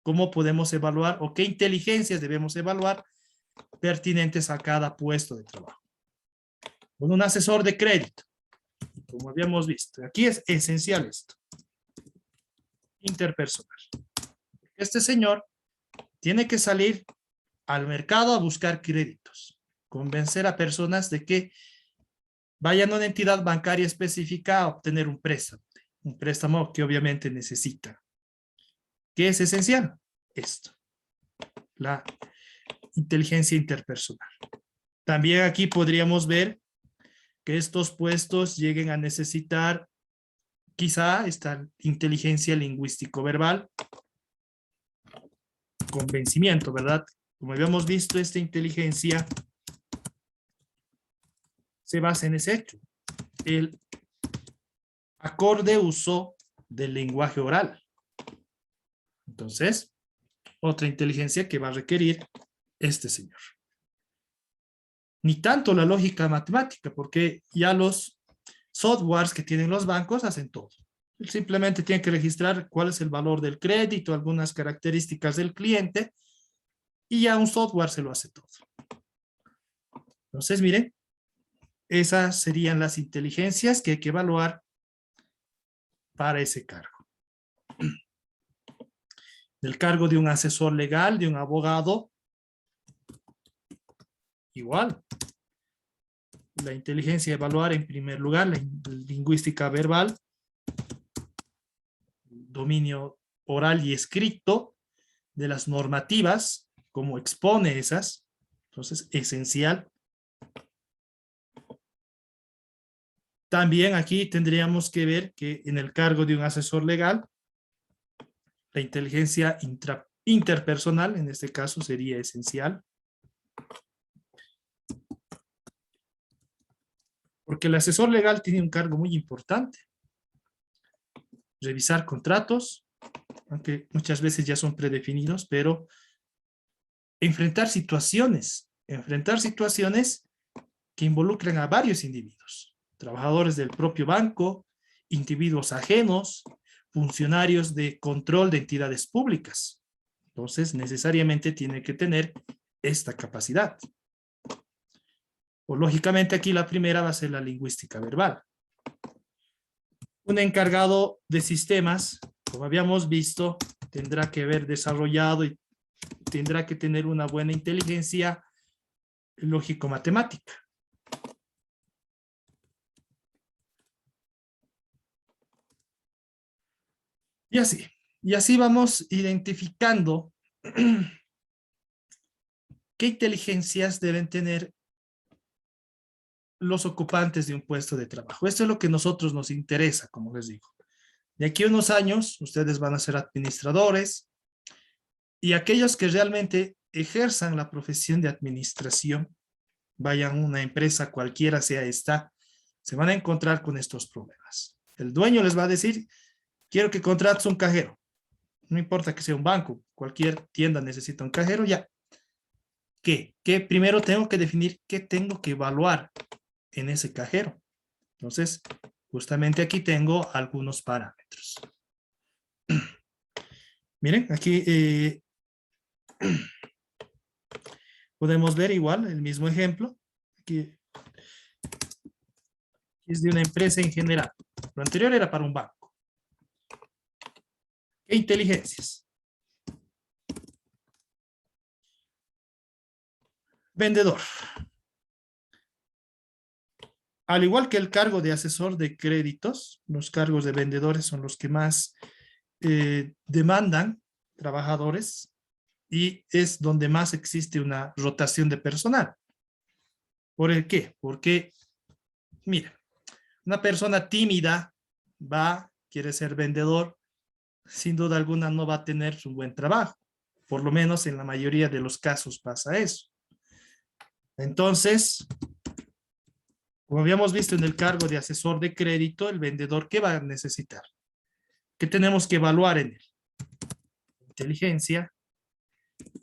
¿Cómo podemos evaluar o qué inteligencias debemos evaluar pertinentes a cada puesto de trabajo? Con un asesor de crédito, como habíamos visto. Aquí es esencial esto. Interpersonal. Este señor tiene que salir al mercado a buscar créditos, convencer a personas de que vayan a una entidad bancaria específica a obtener un préstamo que obviamente necesitan. ¿Qué es esencial? Esto, la inteligencia interpersonal. También aquí podríamos ver que estos puestos lleguen a necesitar quizá esta inteligencia lingüístico-verbal, convencimiento, ¿verdad? Como habíamos visto, esta inteligencia se basa en ese hecho, el acorde uso del lenguaje oral. Entonces, otra inteligencia que va a requerir este señor. ni tanto la lógica matemática, porque ya los softwares que tienen los bancos hacen todo. Él simplemente tiene que registrar cuál es el valor del crédito, algunas características del cliente, y ya un software se lo hace todo. Entonces, miren, esas serían las inteligencias que hay que evaluar para ese cargo. Del cargo de un asesor legal, de un abogado, igual. La inteligencia evaluar en primer lugar, la lingüística verbal, dominio oral y escrito de las normativas, cómo expone esas, entonces esencial. También aquí tendríamos que ver que en el cargo de un asesor legal, la inteligencia interpersonal, en este caso, sería esencial. Porque el asesor legal tiene un cargo muy importante. Revisar contratos, aunque muchas veces ya son predefinidos, pero enfrentar situaciones que involucran a varios individuos, trabajadores del propio banco, individuos ajenos, funcionarios de control de entidades públicas. Entonces, necesariamente tiene que tener esta capacidad. O lógicamente aquí la primera va a ser la lingüística verbal. Un encargado de sistemas, como habíamos visto, tendrá que haber desarrollado y tendrá que tener una buena inteligencia lógico-matemática. Y así vamos identificando qué inteligencias deben tener los ocupantes de un puesto de trabajo. Esto es lo que a nosotros nos interesa, como les digo. De aquí a unos años, ustedes van a ser administradores y aquellos que realmente ejerzan la profesión de administración, vayan a una empresa cualquiera sea esta, se van a encontrar con estos problemas. El dueño les va a decir, quiero que contrates un cajero. No importa que sea un banco, cualquier tienda necesita un cajero, ya. ¿Qué? Que primero tengo que definir qué tengo que evaluar en ese cajero. Entonces, justamente aquí tengo algunos parámetros. Miren, aquí podemos ver igual el mismo ejemplo. Aquí es de una empresa en general. Lo anterior era para un banco. ¿Qué inteligencias? Vendedor. Al igual que el cargo de asesor de créditos, los cargos de vendedores son los que más demandan trabajadores y es donde más existe una rotación de personal. ¿Por el qué? Porque, mira, una persona tímida quiere ser vendedor, sin duda alguna no va a tener un buen trabajo. Por lo menos en la mayoría de los casos pasa eso. Entonces, como habíamos visto en el cargo de asesor de crédito, el vendedor, ¿qué va a necesitar? ¿Qué tenemos que evaluar en él? Inteligencia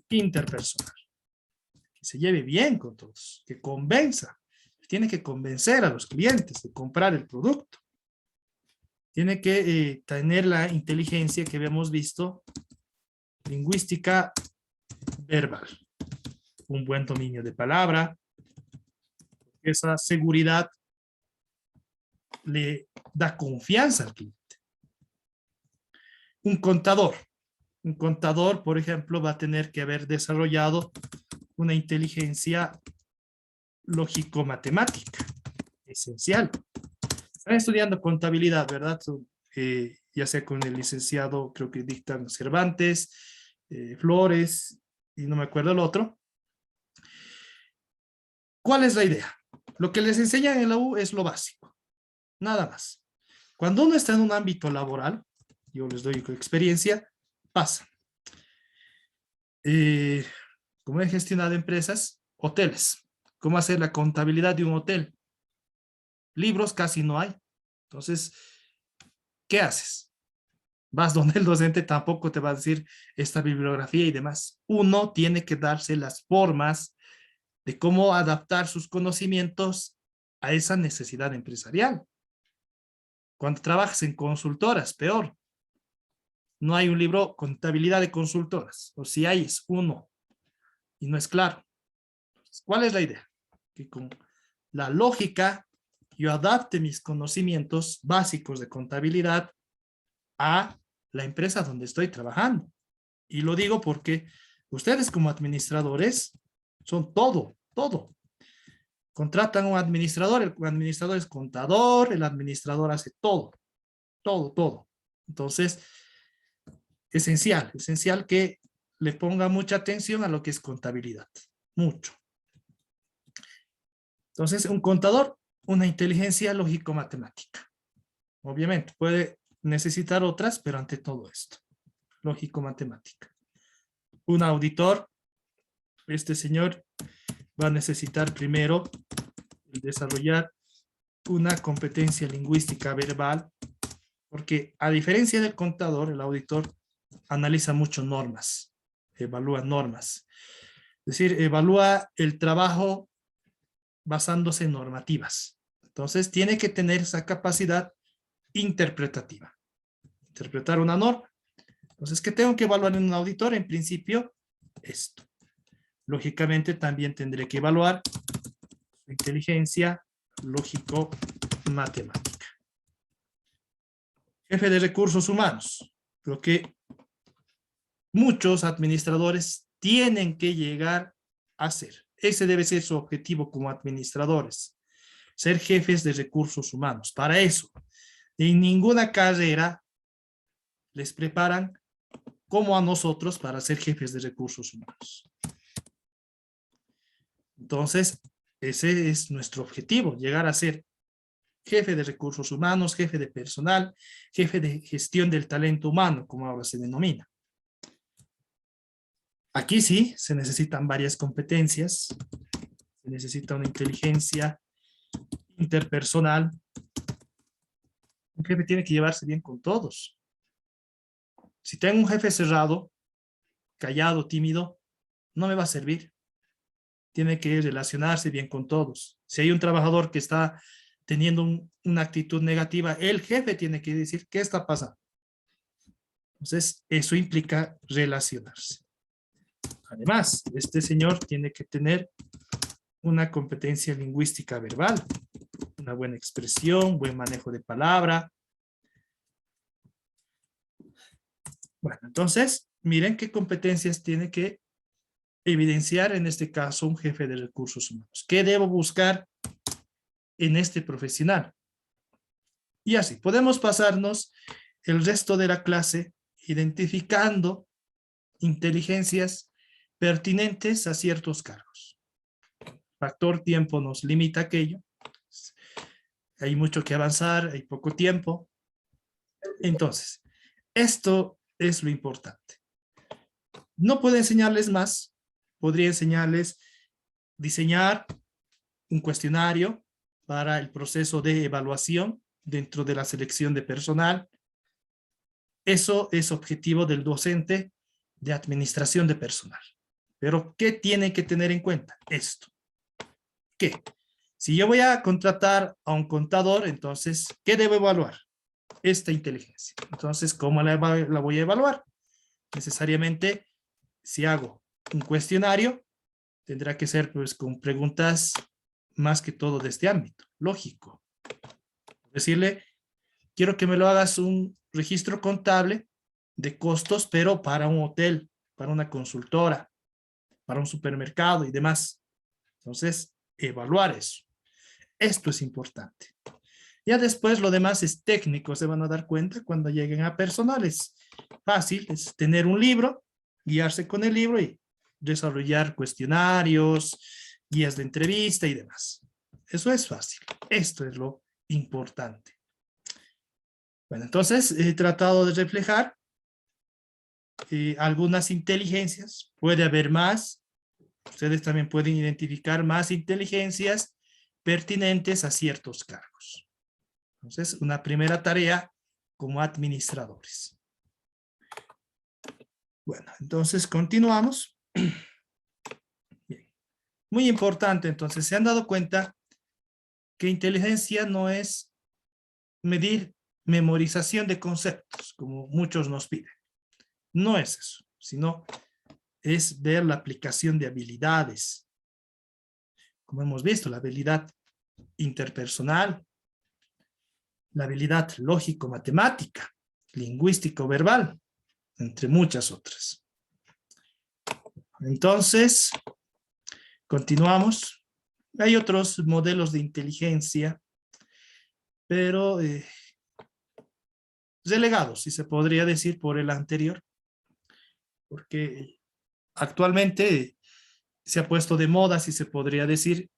interpersonal. Que se lleve bien con todos, que convenza. Tiene que convencer a los clientes de comprar el producto. Tiene que tener la inteligencia que habíamos visto, lingüística verbal. Un buen dominio de palabra. Esa seguridad le da confianza al cliente. Un contador, por ejemplo, va a tener que haber desarrollado una inteligencia lógico-matemática, esencial. Están estudiando contabilidad, ¿verdad? Ya sea con el licenciado, creo que dictan Cervantes, Flores, y no me acuerdo el otro. ¿Cuál es la idea? Lo que les enseñan en la U es lo básico, nada más. Cuando uno está en un ámbito laboral, yo les doy experiencia, pasa. ¿Cómo he gestionado empresas? Hoteles. ¿Cómo hacer la contabilidad de un hotel? Libros casi no hay. Entonces, ¿qué haces? Vas donde el docente tampoco te va a decir esta bibliografía y demás. Uno tiene que darse las formas de cómo adaptar sus conocimientos a esa necesidad empresarial. Cuando trabajas en consultoras, peor. No hay un libro contabilidad de consultoras, o si hay es uno y no es claro. ¿Cuál es la idea? Que con la lógica yo adapte mis conocimientos básicos de contabilidad a la empresa donde estoy trabajando. Y lo digo porque ustedes como administradores son todo, todo. Contratan a un administrador, el administrador es contador, el administrador hace todo, todo, todo. Entonces, esencial que le ponga mucha atención a lo que es contabilidad, mucho. Entonces, un contador, una inteligencia lógico-matemática. Obviamente, puede necesitar otras, pero ante todo esto, lógico-matemática. Un auditor, este señor va a necesitar primero desarrollar una competencia lingüística verbal, porque a diferencia del contador, el auditor analiza mucho normas, evalúa normas. Es decir, evalúa el trabajo basándose en normativas. Entonces, tiene que tener esa capacidad interpretativa. Interpretar una norma. Entonces, ¿qué tengo que evaluar en un auditor? En principio, esto. Lógicamente, también tendré que evaluar su inteligencia lógico-matemática. Jefe de recursos humanos. Lo que muchos administradores tienen que llegar a ser. Ese debe ser su objetivo como administradores. Ser jefes de recursos humanos. Para eso, en ninguna carrera les preparan como a nosotros para ser jefes de recursos humanos. Entonces, ese es nuestro objetivo, llegar a ser jefe de recursos humanos, jefe de personal, jefe de gestión del talento humano, como ahora se denomina. Aquí sí, se necesitan varias competencias, se necesita una inteligencia interpersonal. Un jefe tiene que llevarse bien con todos. Si tengo un jefe cerrado, callado, tímido, no me va a servir. Tiene que relacionarse bien con todos. Si hay un trabajador que está teniendo una actitud negativa, el jefe tiene que decir, ¿qué está pasando? Entonces, eso implica relacionarse. Además, este señor tiene que tener una competencia lingüística verbal, una buena expresión, buen manejo de palabra. Bueno, entonces, miren qué competencias tiene que evidenciar en este caso un jefe de recursos humanos. ¿Qué debo buscar en este profesional? Y así, podemos pasarnos el resto de la clase identificando inteligencias pertinentes a ciertos cargos. Factor tiempo nos limita aquello. Hay mucho que avanzar, hay poco tiempo. Entonces, esto es lo importante. No puedo enseñarles más. Podría enseñarles diseñar un cuestionario para el proceso de evaluación dentro de la selección de personal. Eso es objetivo del docente de administración de personal. Pero, ¿qué tienen que tener en cuenta? Esto. ¿Qué? Si yo voy a contratar a un contador, entonces, ¿qué debo evaluar? Esta inteligencia. Entonces, ¿cómo la voy a evaluar? Necesariamente, si hago un cuestionario, tendrá que ser pues con preguntas más que todo de este ámbito, lógico. Decirle, quiero que me lo hagas un registro contable de costos, pero para un hotel, para una consultora, para un supermercado y demás. Entonces, evaluar eso. Esto es importante. Ya después lo demás es técnico, se van a dar cuenta cuando lleguen a personales. Fácil, es tener un libro, guiarse con el libro y desarrollar cuestionarios, guías de entrevista y demás. Eso es fácil. Esto es lo importante. Bueno, entonces he tratado de reflejar algunas inteligencias. Puede haber más. Ustedes también pueden identificar más inteligencias pertinentes a ciertos cargos. Entonces, una primera tarea como administradores. Bueno, entonces continuamos. Bien. Muy importante, entonces, se han dado cuenta que inteligencia no es medir memorización de conceptos, como muchos nos piden. No es eso, sino es ver la aplicación de habilidades. Como hemos visto, la habilidad interpersonal, la habilidad lógico-matemática, lingüístico-verbal, entre muchas otras. Entonces, continuamos. Hay otros modelos de inteligencia, pero relegados, si se podría decir, por el anterior, porque actualmente se ha puesto de moda, si se podría decir,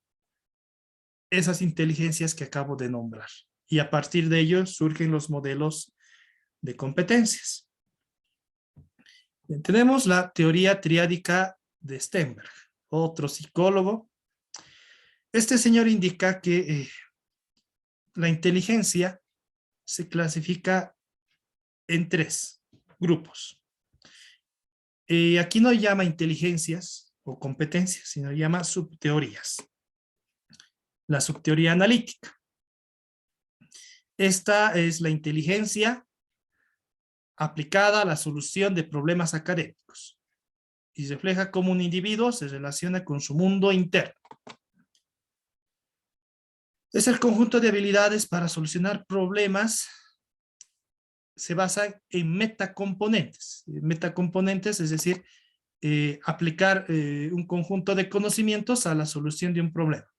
esas inteligencias que acabo de nombrar. Y a partir de ello surgen los modelos de competencias. Bien, tenemos la teoría triádica de Stenberg, otro psicólogo. Este señor indica que la inteligencia se clasifica en 3 grupos. Aquí no llama inteligencias o competencias, sino llama subteorías. La subteoría analítica. Esta es la inteligencia aplicada a la solución de problemas académicos y refleja cómo un individuo se relaciona con su mundo interno. Es el conjunto de habilidades para solucionar problemas. Se basa en metacomponentes. Metacomponentes, es decir, aplicar un conjunto de conocimientos a la solución de un problema.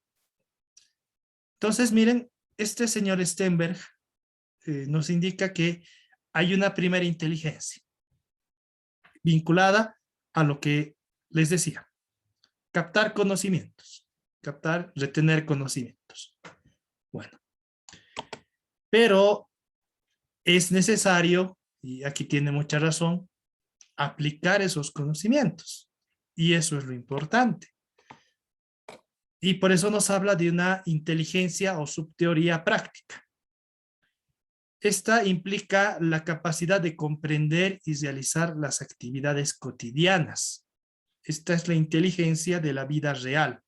Entonces, miren, este señor Stenberg nos indica que hay una primera inteligencia vinculada a lo que les decía, captar conocimientos, retener conocimientos. Bueno, pero es necesario, y aquí tiene mucha razón, aplicar esos conocimientos. Y eso es lo importante. Y por eso nos habla de una inteligencia o subteoría práctica. Esta implica la capacidad de comprender y realizar las actividades cotidianas. Esta es la inteligencia de la vida real.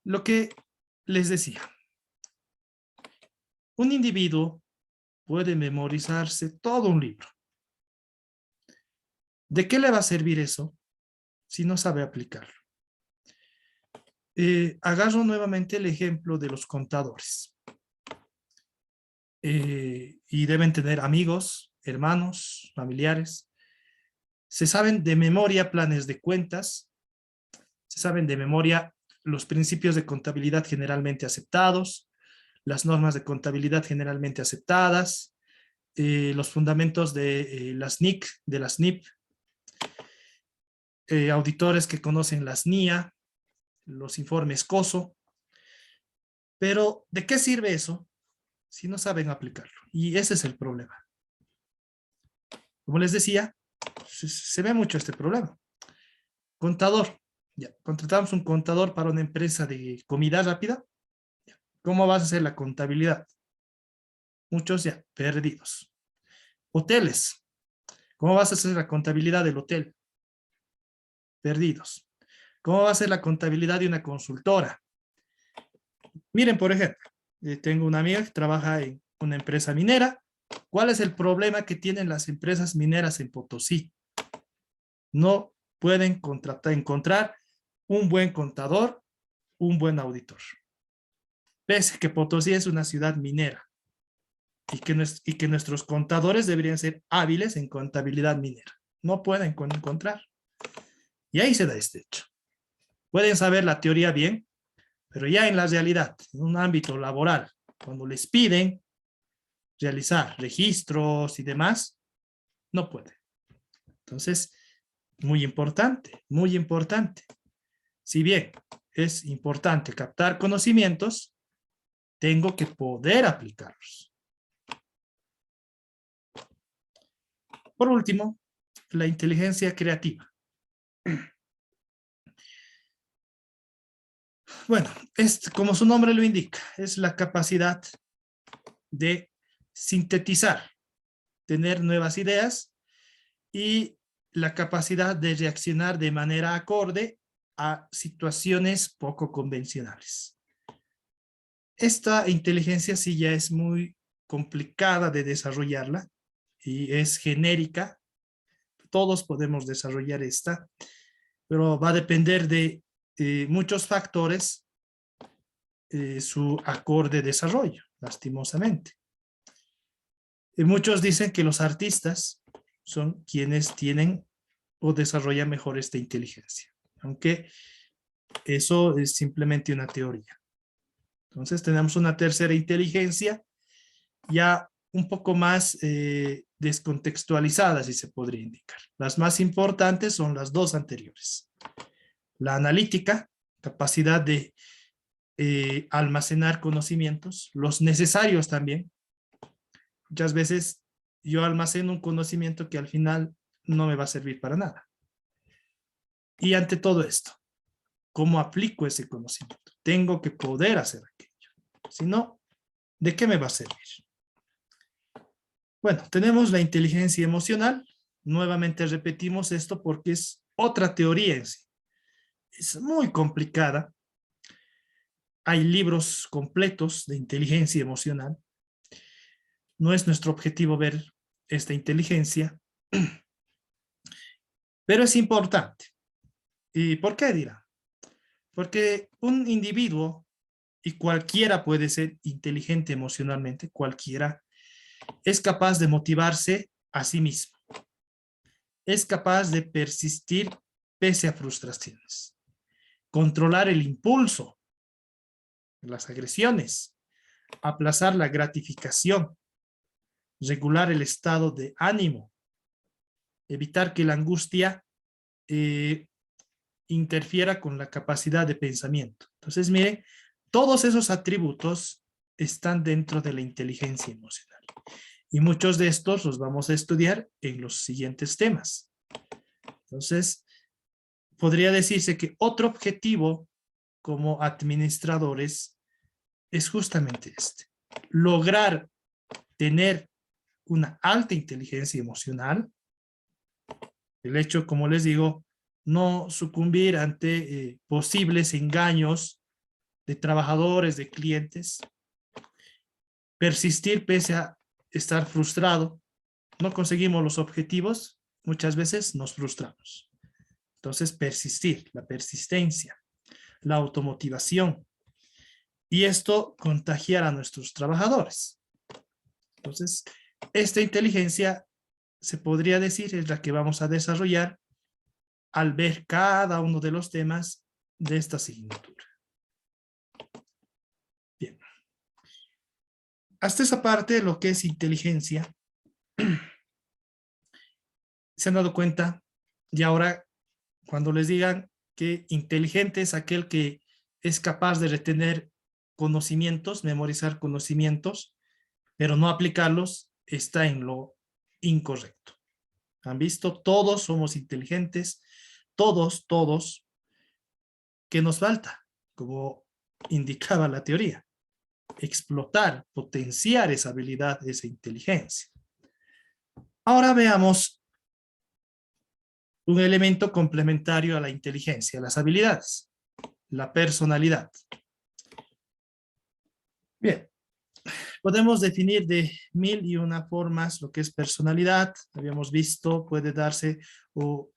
Lo que les decía, un individuo puede memorizarse todo un libro. ¿De qué le va a servir eso si no sabe aplicarlo? Agarro nuevamente el ejemplo de los contadores. Y deben tener amigos, hermanos, familiares. Se saben de memoria planes de cuentas, se saben de memoria los principios de contabilidad generalmente aceptados, las normas de contabilidad generalmente aceptadas, los fundamentos de las NIC, de las NIP, auditores que conocen las NIA, los informes COSO. Pero, ¿de qué sirve eso si no saben aplicarlo? Y ese es el problema. Como les decía, se ve mucho este problema. Contador. Ya, contratamos un contador para una empresa de comida rápida. ¿Cómo vas a hacer la contabilidad? Muchos ya perdidos. Hoteles. ¿Cómo vas a hacer la contabilidad del hotel? Perdidos. ¿Cómo va a ser la contabilidad de una consultora? Miren, por ejemplo, tengo una amiga que trabaja en una empresa minera. ¿Cuál es el problema que tienen las empresas mineras en Potosí? No pueden encontrar un buen contador, un buen auditor. Pese a que Potosí es una ciudad minera y que nuestros contadores deberían ser hábiles en contabilidad minera. No pueden encontrar. Y ahí se da este hecho. Pueden saber la teoría bien, pero ya en la realidad, en un ámbito laboral, cuando les piden realizar registros y demás, no pueden. Entonces, muy importante, muy importante. Si bien es importante captar conocimientos, tengo que poder aplicarlos. Por último, la inteligencia creativa. Bueno, como su nombre lo indica, es la capacidad de sintetizar, tener nuevas ideas y la capacidad de reaccionar de manera acorde a situaciones poco convencionales. Esta inteligencia sí ya es muy complicada de desarrollarla y es genérica. Todos podemos desarrollar esta, pero va a depender de muchos factores su acorde desarrollo, lastimosamente. Y muchos dicen que los artistas son quienes tienen o desarrollan mejor esta inteligencia, aunque eso es simplemente una teoría. Entonces tenemos una tercera inteligencia ya un poco más descontextualizada, si se podría indicar. Las más importantes son las dos anteriores. La analítica, capacidad de almacenar conocimientos, los necesarios también. Muchas veces yo almaceno un conocimiento que al final no me va a servir para nada. Y ante todo esto, ¿cómo aplico ese conocimiento? Tengo que poder hacer aquello. Si no, ¿de qué me va a servir? Bueno, tenemos la inteligencia emocional. Nuevamente repetimos esto porque es otra teoría en sí. Es muy complicada. Hay libros completos de inteligencia emocional. No es nuestro objetivo ver esta inteligencia, pero es importante. ¿Y por qué dirá? Porque un individuo, y cualquiera puede ser inteligente emocionalmente, cualquiera, es capaz de motivarse a sí mismo. Es capaz de persistir pese a frustraciones. Controlar el impulso, las agresiones, aplazar la gratificación, regular el estado de ánimo, evitar que la angustia interfiera con la capacidad de pensamiento. Entonces, mire, todos esos atributos están dentro de la inteligencia emocional. Y muchos de estos los vamos a estudiar en los siguientes temas. Entonces, podría decirse que otro objetivo como administradores es justamente este. Lograr tener una alta inteligencia emocional. El hecho, como les digo, no sucumbir ante posibles engaños de trabajadores, de clientes. Persistir pese a estar frustrado. No conseguimos los objetivos, muchas veces nos frustramos. Entonces, persistir, la persistencia, la automotivación. Y esto contagiar a nuestros trabajadores. Entonces, esta inteligencia se podría decir es la que vamos a desarrollar al ver cada uno de los temas de esta asignatura. Bien. Hasta esa parte, lo que es inteligencia, se han dado cuenta, y ahora cuando les digan que inteligente es aquel que es capaz de retener conocimientos, memorizar conocimientos, pero no aplicarlos, está en lo incorrecto. ¿Han visto? Todos somos inteligentes, todos. ¿Qué nos falta? Como indicaba la teoría, explotar, potenciar esa habilidad, esa inteligencia. Ahora veamos un elemento complementario a la inteligencia, las habilidades, la personalidad. Bien, podemos definir de 1001 formas lo que es personalidad. Habíamos visto, puede darse o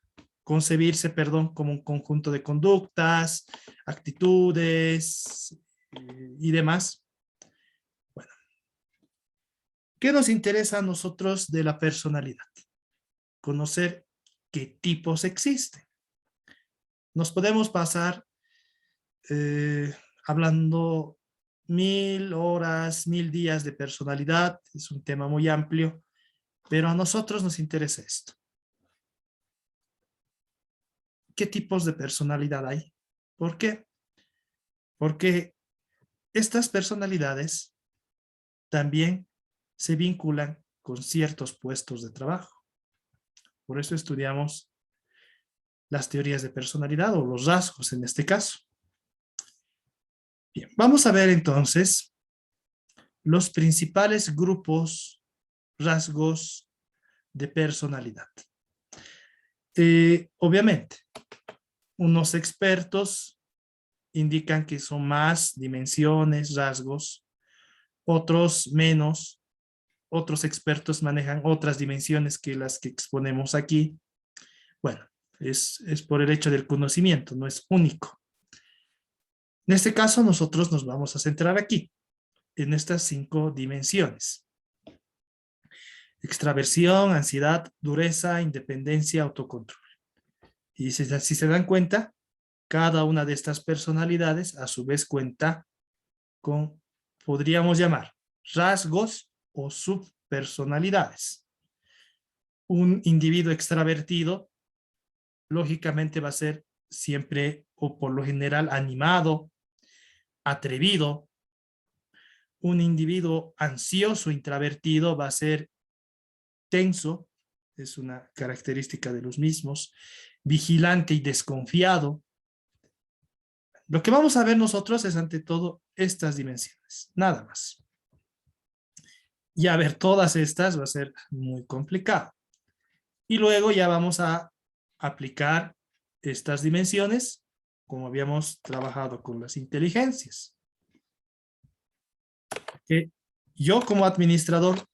concebirse, perdón, como un conjunto de conductas, actitudes y demás. Bueno, ¿qué nos interesa a nosotros de la personalidad? Conocer qué tipos existen. Nos podemos pasar hablando 1000 horas, 1000 días de personalidad, es un tema muy amplio, pero a nosotros nos interesa esto. ¿Qué tipos de personalidad hay? ¿Por qué? Porque estas personalidades también se vinculan con ciertos puestos de trabajo. Por eso estudiamos las teorías de personalidad o los rasgos en este caso. Bien, vamos a ver entonces los principales grupos, rasgos de personalidad. Obviamente, unos expertos indican que son más dimensiones, rasgos, otros menos, otros expertos manejan otras dimensiones que las que exponemos aquí. Bueno, es por el hecho del conocimiento, no es único. En este caso, nosotros nos vamos a centrar aquí, en estas 5 dimensiones. Extraversión, ansiedad, dureza, independencia, autocontrol. Y si se dan cuenta, cada una de estas personalidades a su vez cuenta con, podríamos llamar, rasgos o subpersonalidades. Un individuo extravertido, lógicamente va a ser siempre o por lo general animado, atrevido. Un individuo ansioso, introvertido, va a ser tenso, es una característica de los mismos, vigilante y desconfiado. Lo que vamos a ver nosotros es ante todo estas dimensiones, nada más. Y a ver todas estas va a ser muy complicado. Y luego ya vamos a aplicar estas dimensiones como habíamos trabajado con las inteligencias. Que yo como administrador,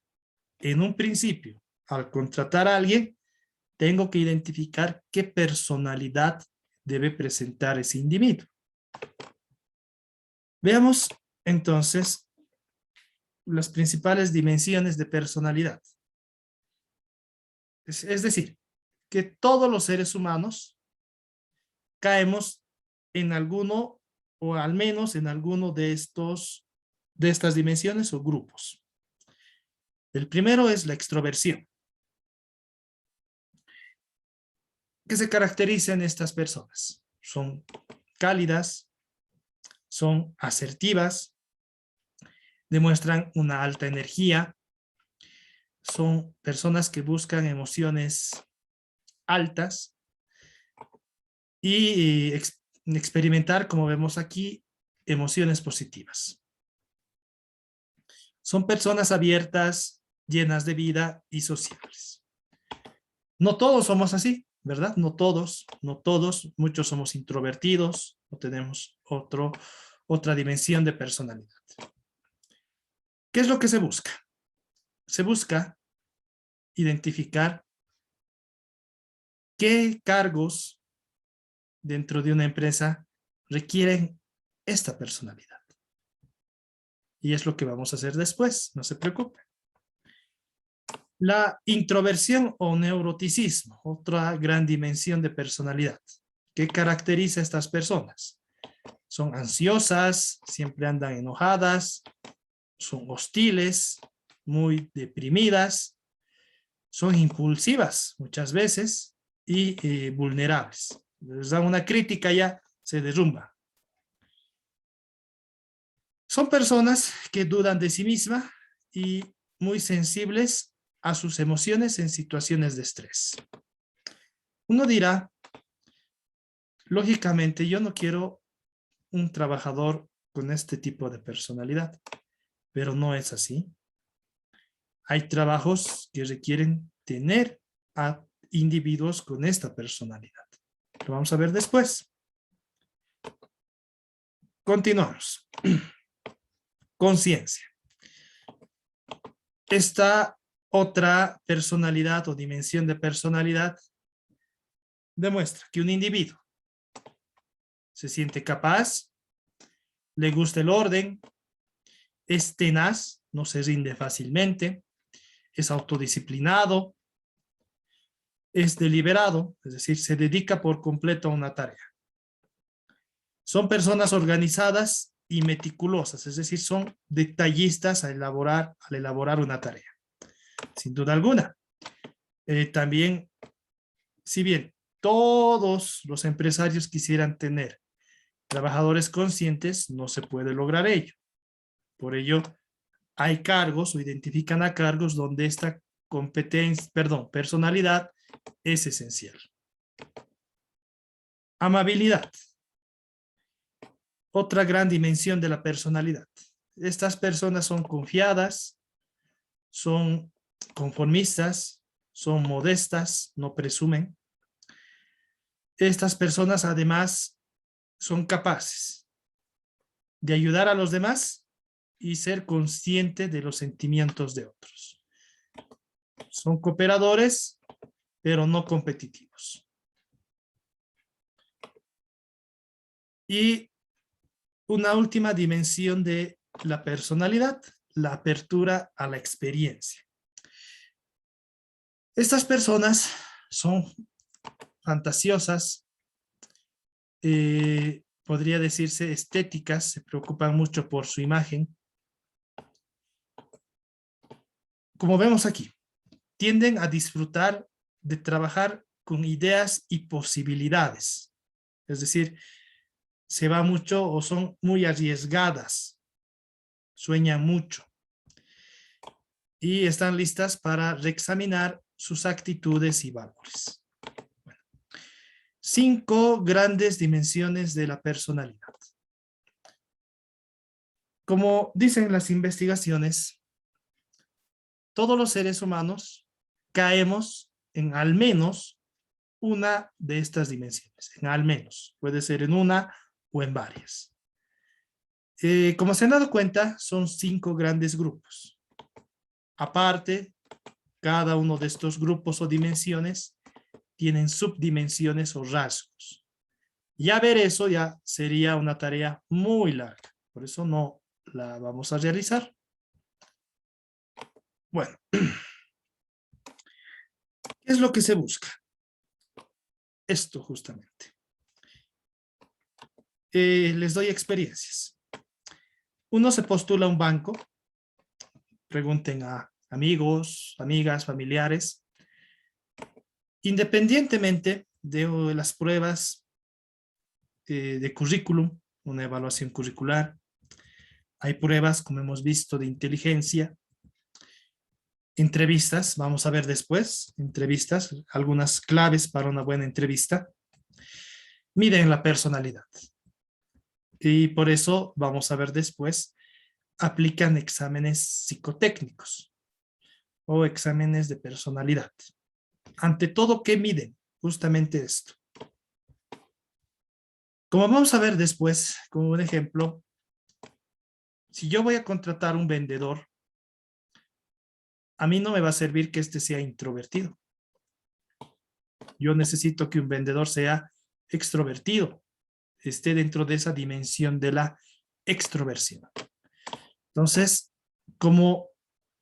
en un principio, al contratar a alguien, tengo que identificar qué personalidad debe presentar ese individuo. Veamos entonces las principales dimensiones de personalidad. Es decir, que todos los seres humanos caemos en alguno o al menos en alguno de estas dimensiones o grupos. El primero es la extroversión. ¿Qué se caracteriza en estas personas? Son cálidas, son asertivas, demuestran una alta energía, son personas que buscan emociones altas y experimentar, como vemos aquí, emociones positivas. Son personas abiertas, llenas de vida y sociables. No todos somos así, ¿verdad? No todos, muchos somos introvertidos o tenemos otra dimensión de personalidad. ¿Qué es lo que se busca? Se busca identificar qué cargos dentro de una empresa requieren esta personalidad. Y es lo que vamos a hacer después, no se preocupen. La introversión o neuroticismo, otra gran dimensión de personalidad. ¿Qué caracteriza a estas personas? Son ansiosas, siempre andan enojadas, son hostiles, muy deprimidas, son impulsivas muchas veces y vulnerables. Les dan una crítica, ya se derrumba. Son personas que dudan de sí mismas y muy sensibles a sus emociones en situaciones de estrés. Uno dirá, lógicamente, yo no quiero un trabajador con este tipo de personalidad, pero no es así. Hay trabajos que requieren tener a individuos con esta personalidad. Lo vamos a ver después. Continuamos. Conciencia. Esta otra personalidad o dimensión de personalidad demuestra que un individuo se siente capaz, le gusta el orden, es tenaz, no se rinde fácilmente, es autodisciplinado, es deliberado, es decir, se dedica por completo a una tarea. Son personas organizadas y meticulosas, es decir, son detallistas al elaborar una tarea, sin duda alguna. También, si bien todos los empresarios quisieran tener trabajadores conscientes, no se puede lograr ello. Por ello, hay cargos o identifican a cargos donde esta personalidad es esencial. Amabilidad. Otra gran dimensión de la personalidad. Estas personas son confiadas, son conformistas, son modestas, no presumen, Estas personas además son capaces de ayudar a los demás y ser consciente de los sentimientos de otros. Son cooperadores, pero no competitivos. Y una última dimensión de la personalidad, la apertura a la experiencia. Estas personas son fantasiosas, podría decirse estéticas, se preocupan mucho por su imagen. Como vemos aquí, tienden a disfrutar de trabajar con ideas y posibilidades. Es decir, se va mucho o son muy arriesgadas, sueñan mucho y están listas para reexaminar sus actitudes y valores. Bueno, 5 grandes dimensiones de la personalidad. Como dicen las investigaciones, todos los seres humanos caemos en al menos una de estas dimensiones, en al menos, puede ser en una o en varias. Como se han dado cuenta, son 5 grandes grupos. Aparte, cada uno de estos grupos o dimensiones tienen subdimensiones o rasgos. Ya ver eso ya sería una tarea muy larga, por eso no la vamos a realizar. Bueno, ¿qué es lo que se busca? Esto justamente. Les doy experiencias. Uno se postula a un banco, pregunten a amigos, amigas, familiares, independientemente de las pruebas de currículum, una evaluación curricular, hay pruebas, como hemos visto, de inteligencia, entrevistas, vamos a ver después, entrevistas, algunas claves para una buena entrevista, miden la personalidad. Y por eso, vamos a ver después, aplican exámenes psicotécnicos o exámenes de personalidad. Ante todo, ¿qué miden? Justamente esto. Como vamos a ver después, como un ejemplo, si yo voy a contratar un vendedor, a mí no me va a servir que este sea introvertido. Yo necesito que un vendedor sea extrovertido, esté dentro de esa dimensión de la extroversión. Entonces, como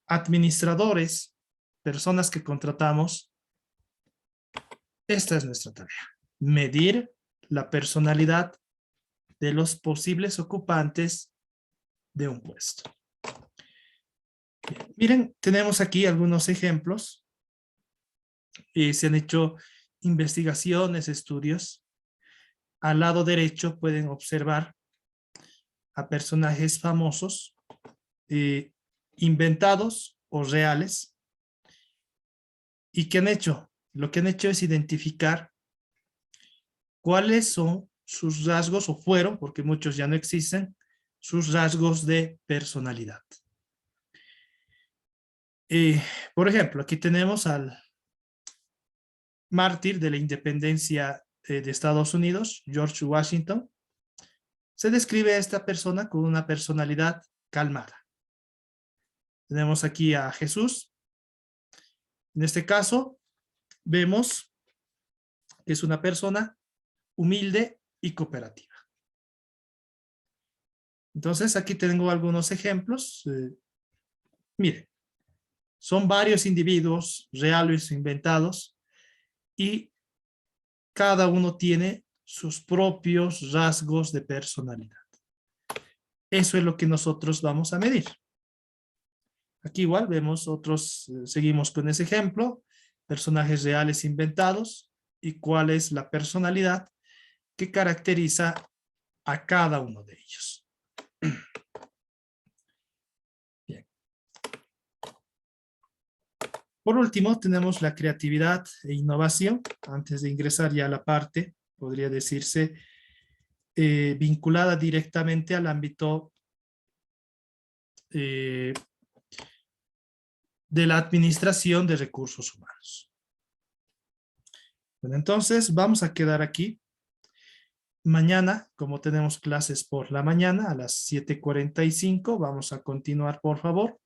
administradores, personas que contratamos, esta es nuestra tarea, medir la personalidad de los posibles ocupantes de un puesto. Bien, miren, tenemos aquí algunos ejemplos. Se han hecho investigaciones, estudios. Al lado derecho pueden observar a personajes famosos, inventados o reales. ¿Y qué han hecho? Lo que han hecho es identificar cuáles son sus rasgos, o fueron, porque muchos ya no existen, sus rasgos de personalidad. Por ejemplo, aquí tenemos al mártir de la independencia de Estados Unidos, George Washington. Se describe a esta persona con una personalidad calmada. Tenemos aquí a Jesús. En este caso, vemos que es una persona humilde y cooperativa. Entonces, aquí tengo algunos ejemplos. Miren, son varios individuos reales o inventados y cada uno tiene sus propios rasgos de personalidad. Eso es lo que nosotros vamos a medir. Aquí igual vemos otros, seguimos con ese ejemplo, personajes reales inventados y cuál es la personalidad que caracteriza a cada uno de ellos. Bien. Por último, tenemos la creatividad e innovación. Antes de ingresar ya a la parte, podría decirse, vinculada directamente al ámbito de la administración de recursos humanos. Bueno, entonces vamos a quedar aquí. Mañana, como tenemos clases por la mañana a las 7:45, vamos a continuar, por favor.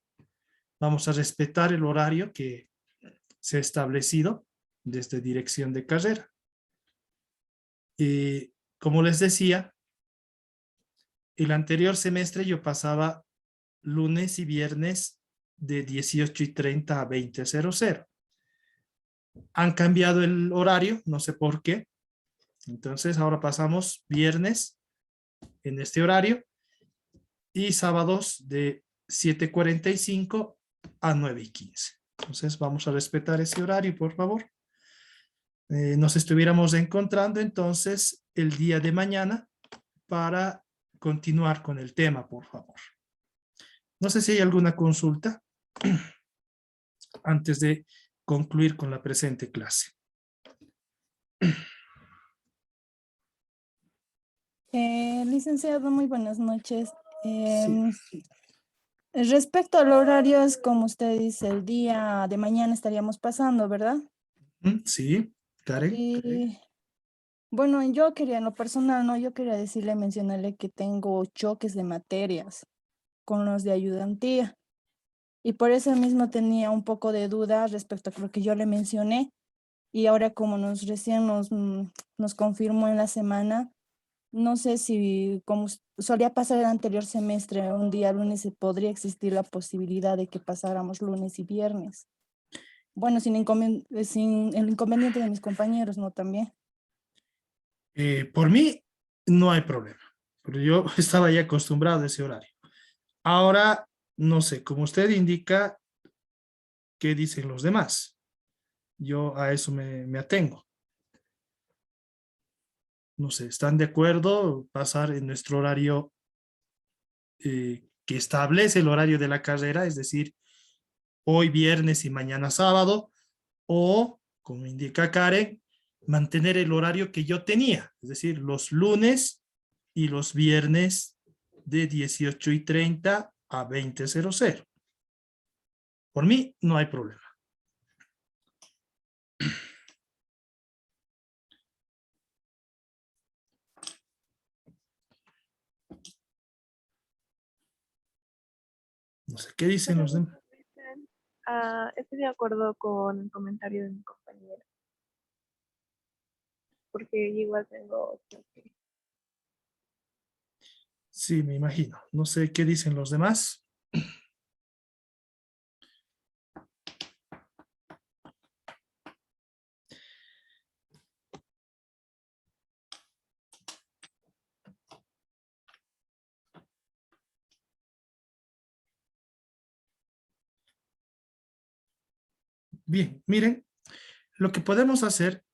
Vamos a respetar el horario que se ha establecido desde dirección de carrera. Como les decía, el anterior semestre yo pasaba lunes y viernes de 18:30 a 20:00. Han cambiado el horario, no sé por qué. Entonces ahora pasamos viernes en este horario y sábados de 7:45 a 9:15. Entonces vamos a respetar ese horario, por favor. Nos estuviéramos encontrando entonces el día de mañana para continuar con el tema, por favor. No sé si hay alguna consulta antes de concluir con la presente clase. Licenciado, muy buenas noches. Sí. Respecto al horario, es como usted dice, el día de mañana estaríamos pasando, ¿verdad? Sí, Karen. Y bueno, yo quería, en lo personal, ¿no? Yo quería decirle, mencionarle que tengo choques de materias con los de ayudantía. Y por eso mismo tenía un poco de duda respecto a lo que yo le mencioné. Y ahora como recién nos confirmó en la semana, no sé si, como solía pasar el anterior semestre, un día lunes, podría existir la posibilidad de que pasáramos lunes y viernes. Bueno, sin el inconveniente de mis compañeros, ¿no? También. Por mí no hay problema, pero yo estaba ya acostumbrado a ese horario. Ahora, no sé, como usted indica, ¿qué dicen los demás? Yo a eso me atengo. No sé, ¿están de acuerdo pasar en nuestro horario que establece el horario de la carrera, es decir, hoy viernes y mañana sábado, o, como indica Karen, mantener el horario que yo tenía, es decir, los lunes y los viernes de 18:30 a 20:00? Por mí no hay problema. No sé, ¿qué dicen los demás? Estoy de acuerdo con el comentario de mi compañera, porque yo igual tengo choque. Sí, me imagino. No sé qué dicen los demás. Bien, miren, lo que podemos hacer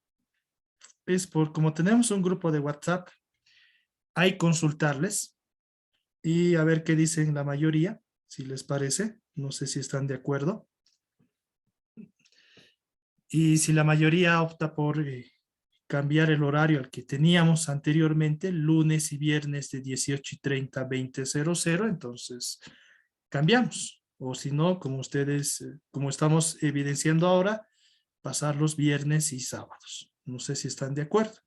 es como tenemos un grupo de WhatsApp, hay consultarles y a ver qué dicen la mayoría, si les parece. No sé si están de acuerdo. Y si la mayoría opta por cambiar el horario al que teníamos anteriormente, lunes y viernes de 18:30 a 20:00, entonces cambiamos. O si no, como ustedes, como estamos evidenciando ahora, pasar los viernes y sábados. No sé si están de acuerdo.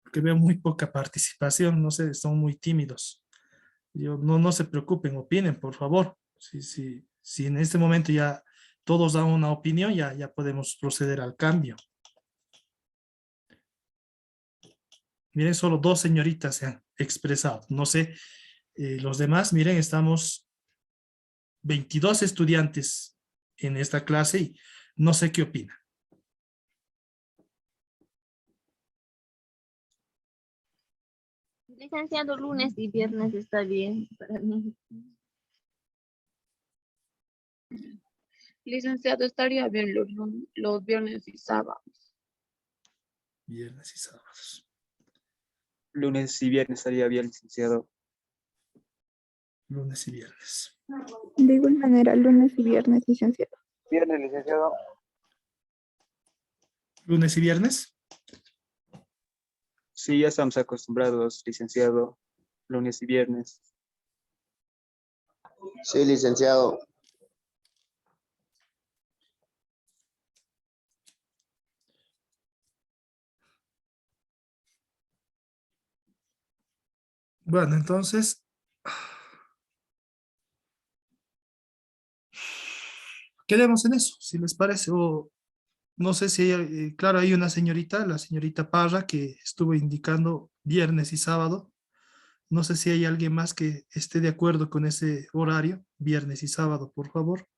Porque veo muy poca participación, no sé, son muy tímidos. No se preocupen, opinen, por favor. Si en este momento ya todos dan una opinión, ya podemos proceder al cambio. Miren, solo dos señoritas se han expresado. No sé, los demás, miren, estamos 22 estudiantes en esta clase y no sé qué opinan. Licenciado, lunes y viernes está bien para mí. Licenciado, estaría bien los viernes y sábados. Viernes y sábados. Lunes y viernes estaría bien, licenciado. Lunes y viernes. De igual manera, lunes y viernes, licenciado. Viernes, licenciado. Lunes y viernes. Sí, ya estamos acostumbrados, licenciado. Lunes y viernes. Sí, licenciado. Bueno, entonces, quedemos en eso, si les parece. O no sé si, claro, hay una señorita, la señorita Parra, que estuvo indicando viernes y sábado. No sé si hay alguien más que esté de acuerdo con ese horario, viernes y sábado, por favor.